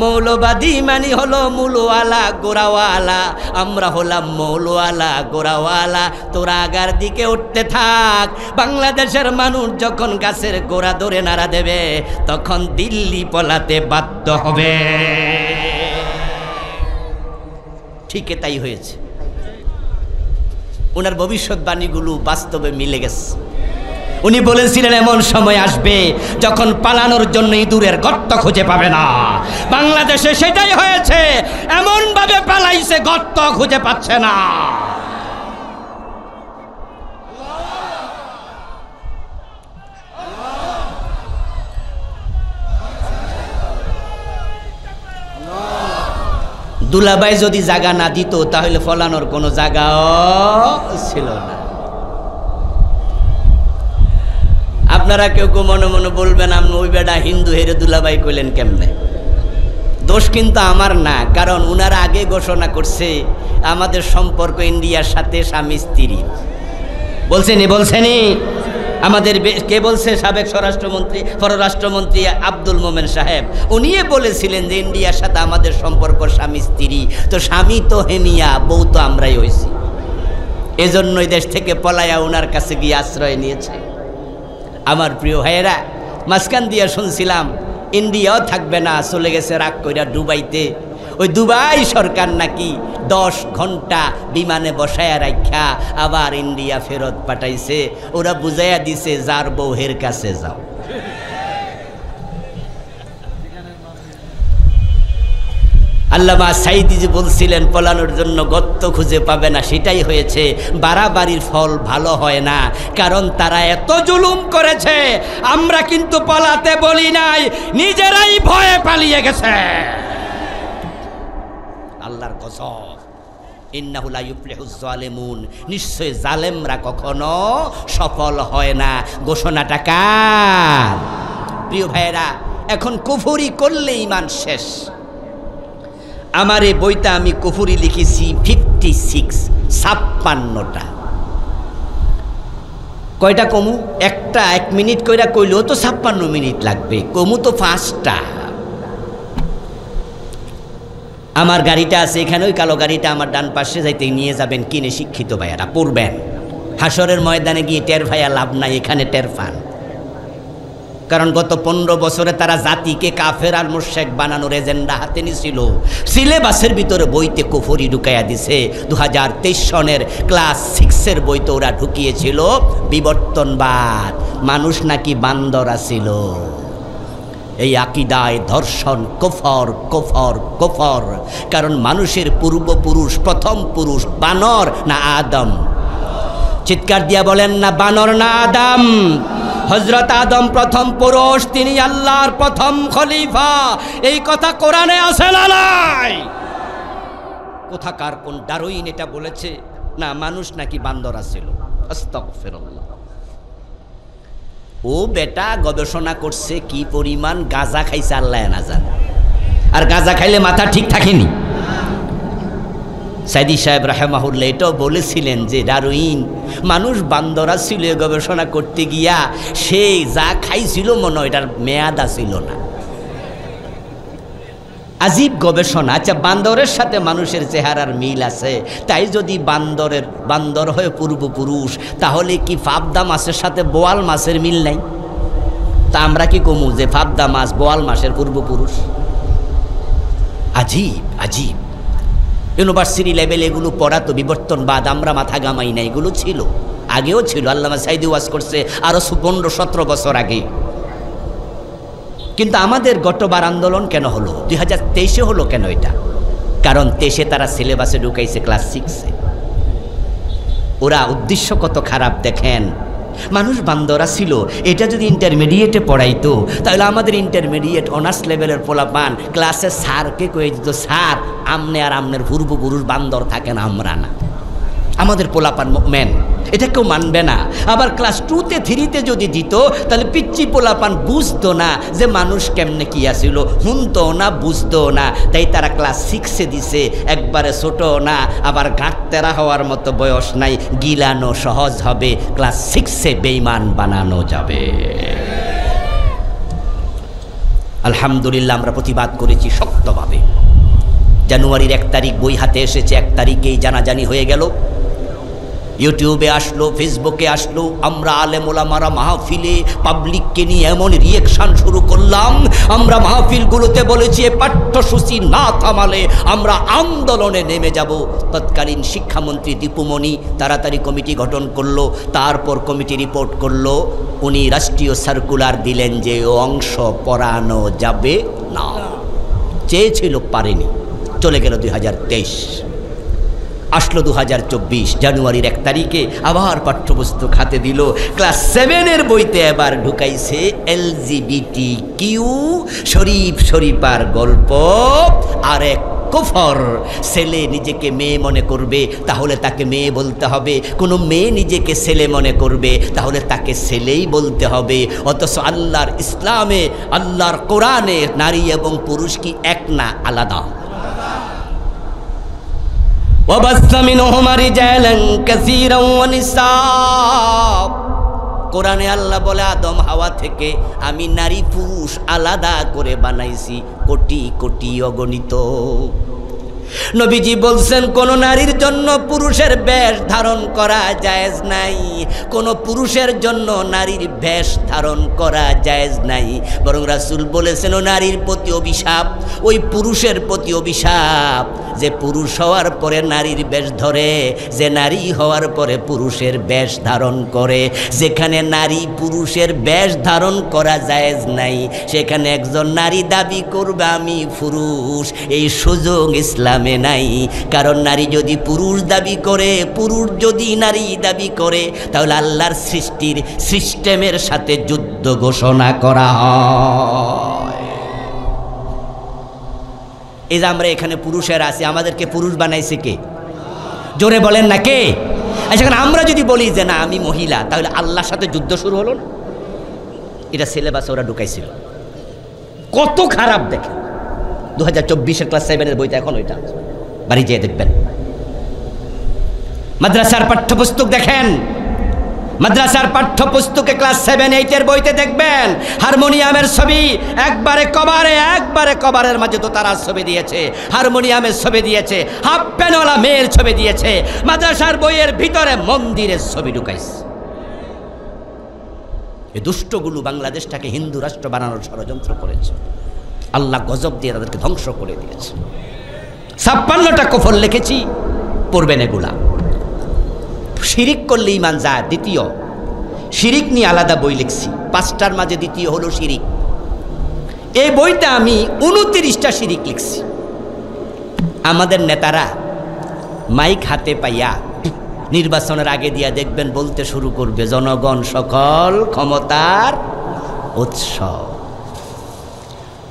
মৌলবাদী মানি হলো মূলওয়ালা গোড়াওয়ালা, আমরা হলাম মৌলওয়ালা গোড়াওয়ালা। তোরা আগার দিকে উঠতে থাক। বাংলাদেশের মানুষ যখন গাছের গোড়া ধরে নাড়া দেবে, তখন দিল্লি পলাতে বাধ্য হবে। ঠিক তাই হয়েছে। ওনার ভবিষ্যৎবাণীগুলো বাস্তবে মিলে গেছে। উনি বলেছিলেন এমন সময় আসবে যখন পালানোর জন্য ইঁদুরের গর্ত খুঁজে পাবে না। বাংলাদেশে সেটাই হয়েছে, এমন ভাবে পালাইছে গর্ত খুঁজে পাচ্ছে না। দুলাভাই যদি জায়গা না দিত তাহলে ফলানোর কোনো জায়গাও ছিল না। আপনারা কেউ কেউ মনে মনে বলবেন আপনি ওই বেটা হিন্দু হেরে দুলাভাই কইলেন কেমনে? দোষ কিন্তু আমার না, কারণ উনারা আগে ঘোষণা করছে আমাদের সম্পর্ক ইন্ডিয়ার সাথে স্বামী স্ত্রী। বলছেনি আমাদের কে বলছে? সাবেক পররাষ্ট্রমন্ত্রী আব্দুল মোমেন সাহেব, উনিই বলেছিলেন যে ইন্ডিয়ার সাথে আমাদের সম্পর্ক স্বামী স্ত্রী। তো স্বামী তো হেমিয়া, বউ তো আমরাই হইছি। এজন্যই দেশ থেকে পলায়া ওনার কাছে গিয়ে আশ্রয় নিয়েছে। আমার প্রিয় ভাইয়েরা, মাঝখান দিয়ে শুনছিলাম ইন্ডিয়াও থাকবে না, চলে গেছে রাগ কইরা দুবাইতে। ওই দুবাই সরকার নাকি 10 ঘন্টা বিমানে বসায়া রাখা আবার ইন্ডিয়া ফেরত পাঠাইছে। ওরা বুঝাইয়া দিছে যার বউহের কাছে যাও। আল্লামা সাইদি যে বলছিলেন পলানোর জন্য গর্ত খুঁজে পাবে না, সেটাই হয়েছে। বাড়াবাড়ির ফল ভালো হয় না, কারণ তারা এত জুলুম করেছে। আমরা কিন্তু পালাতে বলি নাই, নিজেরাই ভয়ে পালিয়ে গেছে। আল্লাহর কসম, ইন্নাহু লা ইউফলিহুজ জালিমুন, নিশ্চয় জালেমরা কখনো সফল হয় না। ঘোষণাটা কার? প্রিয় ভাইয়েরা, এখন কুফরি করলে ঈমান শেষ। আমার এই বইটা আমি কুফরি লিখেছি 56 কয়টা কমু? একটা 1 মিনিট কইরা কইলেও তো 56 মিনিট লাগবে, কমু তো 5টা। আমার গাড়িটা আছে এখানে, ওই কালো গাড়িটা আমার ডান পাশে, যাইতে নিয়ে যাবেন, কিনে শিক্ষিত ভাইয়ারা পড়বেন। হাসরের ময়দানে গিয়ে টের ভাইয়া লাভ নাই, এখানে টের পান। কারণ গত 15 বছরে তারা জাতিকে কাফের আর মুশরিক বানানোর এজেন্ডা হাতে নিছিল। সিলেবাসের ভিতরে বইতে কুফরি ঢুকাইয়া দিছে। 2023 সনের ক্লাস 6-এর বইতে ওরা ঢুকিয়েছিল বিবর্তনবাদ, মানুষ নাকি বান্দর আছিল। এই আকিদায় ধর্ষণ কুফর কুফর কুফর। কারণ মানুষের পূর্বপুরুষ, প্রথম পুরুষ বানর না আদম? চিৎকার দিয়া বলেন না, বানর না আদম? হযরত আদম প্রথম পুরুষ, তিনি আল্লাহর প্রথম খলিফা। এই কথা কোরআনে আছে না নাই? কোথাকার কোন ডারউইন এটা বলেছে না মানুষ নাকি বান্দর আছিল? আস্তাগফিরুল্লাহ। ও বেটা গবেষণা করছে কি পরিমাণ গাঁজা খাইছে আল্লাহ না জানে। আর গাঁজা খাইলে মাথা ঠিক থাকেনি। সাইদি সাহেব রাহেমাহুল্লাহ এটাও বলেছিলেন যে ডারউইন মানুষ বান্দরা ছিল, গবেষণা করতে গিয়া সে যা খাইছিল মনে হয় এটার মেয়াদ ছিল না। আজীব গবেষণা। আচ্ছা, বান্দরের সাথে মানুষের চেহারার মিল আছে, তাই যদি বান্দর হয়ে পূর্বপুরুষ, তাহলে কি ফাবদা মাছের সাথে বোয়াল মাছের মিল নাই? তা আমরা কি কমু যে ফাবদা মাছ বোয়াল মাছের পূর্বপুরুষ? আজীব আজীব। ইউনিভার্সিটি লেভেল এগুলো পড়া তো বিবর্তনবাদ, আমরা মাথা গামাই না, এগুলো ছিল, আগেও ছিল। আল্লামা সাইদি ওয়াজ করছে আরো 15-17 বছর আগে। কিন্তু আমাদের গতবার আন্দোলন কেন হলো? 2023-এ হলো কেন এটা? কারণ 23-এ তারা সিলেবাসে ঢুকাইছে ক্লাস 6-এ। ওরা উদ্দেশ্য কত খারাপ দেখেন। মানুষ বান্দরা ছিল, এটা যদি ইন্টারমিডিয়েটে পড়াইতো তাহলে আমাদের ইন্টারমিডিয়েট অনার্স লেভেলের পোলাপান ক্লাসে স্যারকে কয়ে দিত, স্যার আমনে আর আমনের পূর্বপুরুষ বান্দর থাকেন, আমরা না, আমাদের পোলাপান মেন, এটা কেউ মানবে না। আবার ক্লাস 2-তে 3-তে যদি দিত তাহলে পিচ্চি পোলাপান বুঝতো না যে মানুষ কেমনে কি আসিল, শুনতো না, বুঝতো না। তাই তারা ক্লাস 6-এ দিছে, একবারে ছোট না, আবার গাঁটতেরা হওয়ার মতো বয়স নাই, গিলানো সহজ হবে, ক্লাস 6-এ বেঈমান বানানো যাবে। আলহামদুলিল্লাহ আমরা প্রতিবাদ করেছি শক্তভাবে। জানুয়ারির 1 তারিখ বই হাতে এসেছে, 1 তারিখেই জানাজানি হয়ে গেল, ইউটিউবে আসলো, ফেসবুকে আসলো। আমরা আলেম ওলামারা মাহফিলে পাবলিককে নিয়ে এমন রিয়েকশন শুরু করলাম, আমরা মাহফিলগুলোতে বলেছি এ পাঠ্যসূচি না থামালে আমরা আন্দোলনে নেমে যাব। তৎকালীন শিক্ষামন্ত্রী দীপুমণি তাড়াতাড়ি কমিটি গঠন করলো, তারপর কমিটি রিপোর্ট করলো, উনি রাষ্ট্রীয় সার্কুলার দিলেন যে ও অংশ পড়ানো যাবে না। চেয়েছিল, পারেনি, চলে গেল 2023। আসলো 2024 জানুয়ারির 1 তারিখে আবার পাঠ্যপুস্তক হাতে দিল। ক্লাস 7-এর বইতে এবার ঢুকাইছে LGBT, শরীফ শরীফার গল্প আর এক কুফর। ছেলে নিজেকে মেয়ে মনে করবে তাহলে তাকে মেয়ে বলতে হবে, কোনো মেয়ে নিজেকে ছেলে মনে করবে তাহলে তাকে ছেলেই বলতে হবে। অথচ আল্লাহর ইসলামে, আল্লাহর কোরআনে নারী এবং পুরুষ কি এক না, আলাদা? কোরআনে আল্লাহ বলে আদম হাওয়া থেকে আমি নারী পুরুষ আলাদা করে বানাইছি, কোটি কোটি অগণিত। নবীজি বলছেন কোন নারীর জন্য পুরুষের বেশ ধারণ করা জায়েজ নাই, কোন পুরুষের জন্য নারীর বেশ ধারণ করা জায়েজ নাই। বরং রাসূল বলেছেন ও নারীর প্রতি অভিশাপ, ওই পুরুষের প্রতি অভিশাপ যে পুরুষ হওয়ার পরে নারীর বেশ ধরে, যে নারী হওয়ার পরে পুরুষের বেশ ধারণ করে। যেখানে নারী পুরুষের বেশ ধারণ করা জায়েজ নাই, সেখানে একজন নারী দাবি করবে আমি পুরুষ, এই সুযোগ ইসলামে নাই। কারণ নারী যদি পুরুষ দাবি করে, পুরুষ যদি নারী দাবি করে, তাহলে আল্লাহর সৃষ্টির সিস্টেমের সাথে যুদ্ধ ঘোষণা করা হয়। এই যে আমরা এখানে পুরুষের আছি, আমাদেরকে পুরুষ বানাইছে কে? জোরে বলেন না কে? এখন আমরা যদি বলি যে না আমি মহিলা, তাহলে আল্লাহর সাথে যুদ্ধ শুরু হলো না? এটা সিলেবাসে ওরা ঢুকাইছিল। কত খারাপ দেখে 2024-এর ক্লাস 7-এর বইটা এখন ওইটা বাড়ি যেয়ে দেখবেন। মাদ্রাসার পাঠ্যপুস্তক দেখেন, মাদ্রাসার পাঠ্যপুস্তকে ক্লাস 7-8-এর বইতে দেখবেন হারমোনিয়ামের ছবি একবারে কভারের মাঝে তো তারার ছবি দিয়েছে, হারমোনিয়ামের ছবি দিয়েছে, হাফ প্যানওয়ালা মেয়ের ছবি দিয়েছে, মাদ্রাসার বইয়ের ভিতরে মন্দিরের ছবি ঢুকাইছে। এই দুষ্টগুলো বাংলাদেশটাকে হিন্দু রাষ্ট্র বানানোর ষড়যন্ত্র করেছে। আল্লাহ গজব দিয়ে তাদেরকে ধ্বংস করে দিয়েছে। 56টা কুফর লিখেছি, পড়বেন এগুলা। শিরিক করলে ঈমান যায়, দ্বিতীয় শিরিক নিয়ে আলাদা বই লিখছি, 5টার মাঝে দ্বিতীয় হলো শিরিক। এই বইটা আমি 29টা শিরিক লিখছি। আমাদের নেতারা মাইক হাতে পাইয়া নির্বাচনের আগে দিয়া দেখবেন বলতে শুরু করবে জনগণ সকল ক্ষমতার উৎস।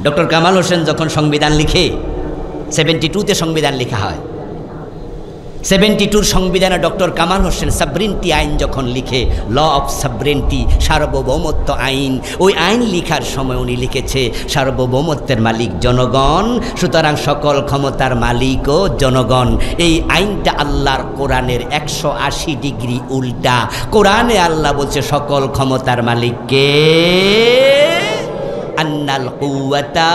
ডক্টর কামাল হোসেন যখন সংবিধান লিখে, 72-তে সংবিধান লেখা হয়, 72-র সংবিধানে ডক্টর কামাল হোসেন সাবরেন্টি আইন যখন লিখে, ল অফ সাবরেন্টি, সার্বভৌমত্ব আইন, ওই আইন লিখার সময় উনি লিখেছে সার্বভৌমত্বের মালিক জনগণ, সুতরাং সকল ক্ষমতার মালিকও জনগণ। এই আইনটা আল্লাহর কোরআনের 180 ডিগ্রি উল্টা। কোরআনে আল্লাহ বলছে সকল ক্ষমতার মালিককে, আন্নাল কুওয়াতা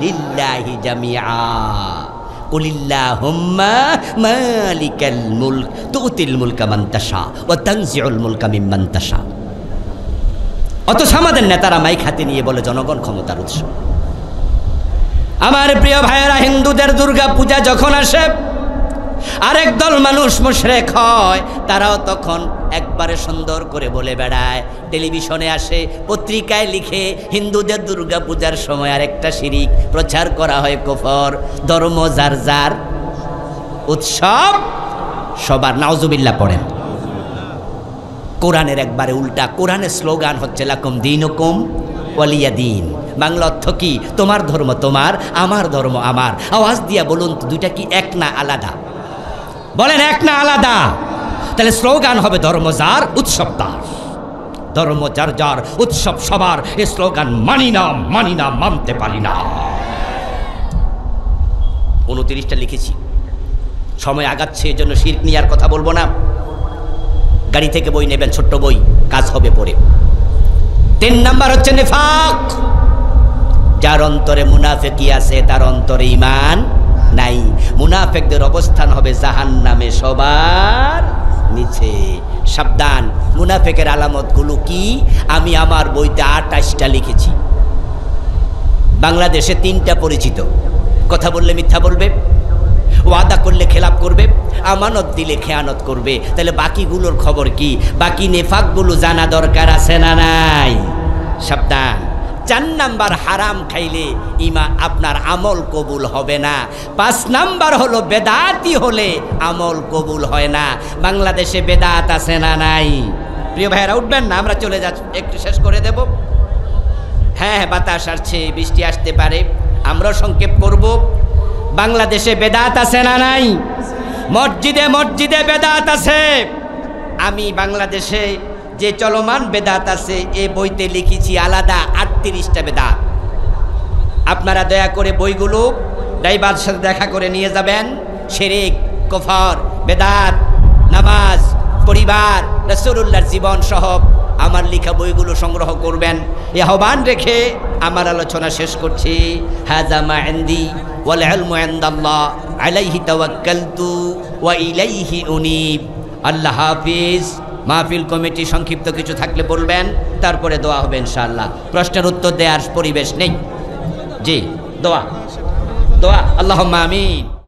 লিল্লাহি জামিআ, কুলিল্লাহুম্মা মালিকাল মুলক তুতিল মুলকা মান তাশা ওয়া তানজিউল মুলকা মিম্মান তাশা। অথচ আমাদের নেতারা মাইক হাতে নিয়ে বলে জনগণ ক্ষমতার উৎস। আমার প্রিয় ভাইয়েরা, হিন্দুদের দুর্গা পূজা যখন আসে, আরেক দল মানুষ মুশরিক হয়, তারাও তখন একবারে সুন্দর করে বলে বেড়ায়, টেলিভিশনে আসে, পত্রিকায় লিখে, হিন্দুদের দুর্গা পূজার সময় আরেকটা শিরিক প্রচার করা হয়, কুফর। ধর্ম যার যার, উৎসব সবার। নাউজুবিল্লাহ পড়েন। কোরআনের একবারে উল্টা। কোরআনের স্লোগান হচ্ছে লাকুম দীনুকুম ওয়ালিয়া দিন। বাংলা অর্থ কি? তোমার ধর্ম তোমার, আমার ধর্ম আমার। আওয়াজ দিয়া বলুন তো, দুইটা কি এক না আলাদা? বলেন এক না আলাদা? তাহলে স্লোগান হবে ধর্ম যার, উৎসব তার। ধর্ম যার যার, উৎসব সবার। এই স্লোগান মানি না, মানি না, মানতে পারি না। 29টা লিখেছি, সময় আগাচ্ছে, এই জন্য শিরক নিয়ে আর কথা বলবো না। গাড়ি থেকে বই নেবেন, ছোট্ট বই, কাজ হবে পরে। 3 নাম্বার হচ্ছে নিফাক। যার অন্তরে মুনাফিকি আছে, তার অন্তরে ঈমান নাই। মুনাফিকদের অবস্থান হবে জাহান্নামে সবার নিচে। সাবধান, মুনাফিকের আলামতগুলো কি? আমি আমার বইতে 28টা লিখেছি। বাংলাদেশে 3টা পরিচিত। কথা বললে মিথ্যা বলবে, ওয়াদা করলে খেলাপ করবে, আমানত দিলে খেয়ানত করবে। তাহলে বাকিগুলোর খবর কি? বাকি নেফাকগুলো জানা দরকার আছে না নাই? সাবধান। 4 নাম্বার, হারাম খাইলে আপনার আমল কবুল হবে না। 5 নাম্বার হলো বেদাতি হলে আমল কবুল হয় না। বাংলাদেশে বেদাত আছে না নাই? প্রিয় ভাইয়েরা উঠবেন না, আমরা চলে যাচ্ছি, একটু শেষ করে দেব। হ্যাঁ, বাতাস আসছে, বৃষ্টি আসতে পারে, আমরাও সংক্ষেপ করব। বাংলাদেশে বেদাত আছে না নাই? মসজিদে মসজিদে বেদাত আছে। আমি বাংলাদেশে যে চলমান বেদাত আছে, এ বইতে লিখেছি আলাদা 38টা বেদাত। আপনারা দয়া করে বইগুলো ড্রাইভার সাথে দেখা করে নিয়ে যাবেন। শিরক, কুফর, বেদাত, নামাজ, পরিবার, রাসূলুল্লাহর জীবন সহ আমার লেখা বইগুলো সংগ্রহ করবেন। এই আহ্বান রেখে আমার আলোচনা শেষ করছি। হাযা মা ইনদি ওয়াল ইলমু ইনদাল্লাহ আলাইহি তাওয়াক্কালতু ওয়া ইলাইহি উনীব। আল্লাহ হাফিজ। মাহফিল কমিটি সংক্ষিপ্ত কিছু থাকলে বলবেন, তারপরে দোয়া হবে ইনশাআল্লাহ। প্রশ্নের উত্তর দেওয়ার পরিবেশ নেই। জি, দোয়া। আল্লাহুম্মা আমিন।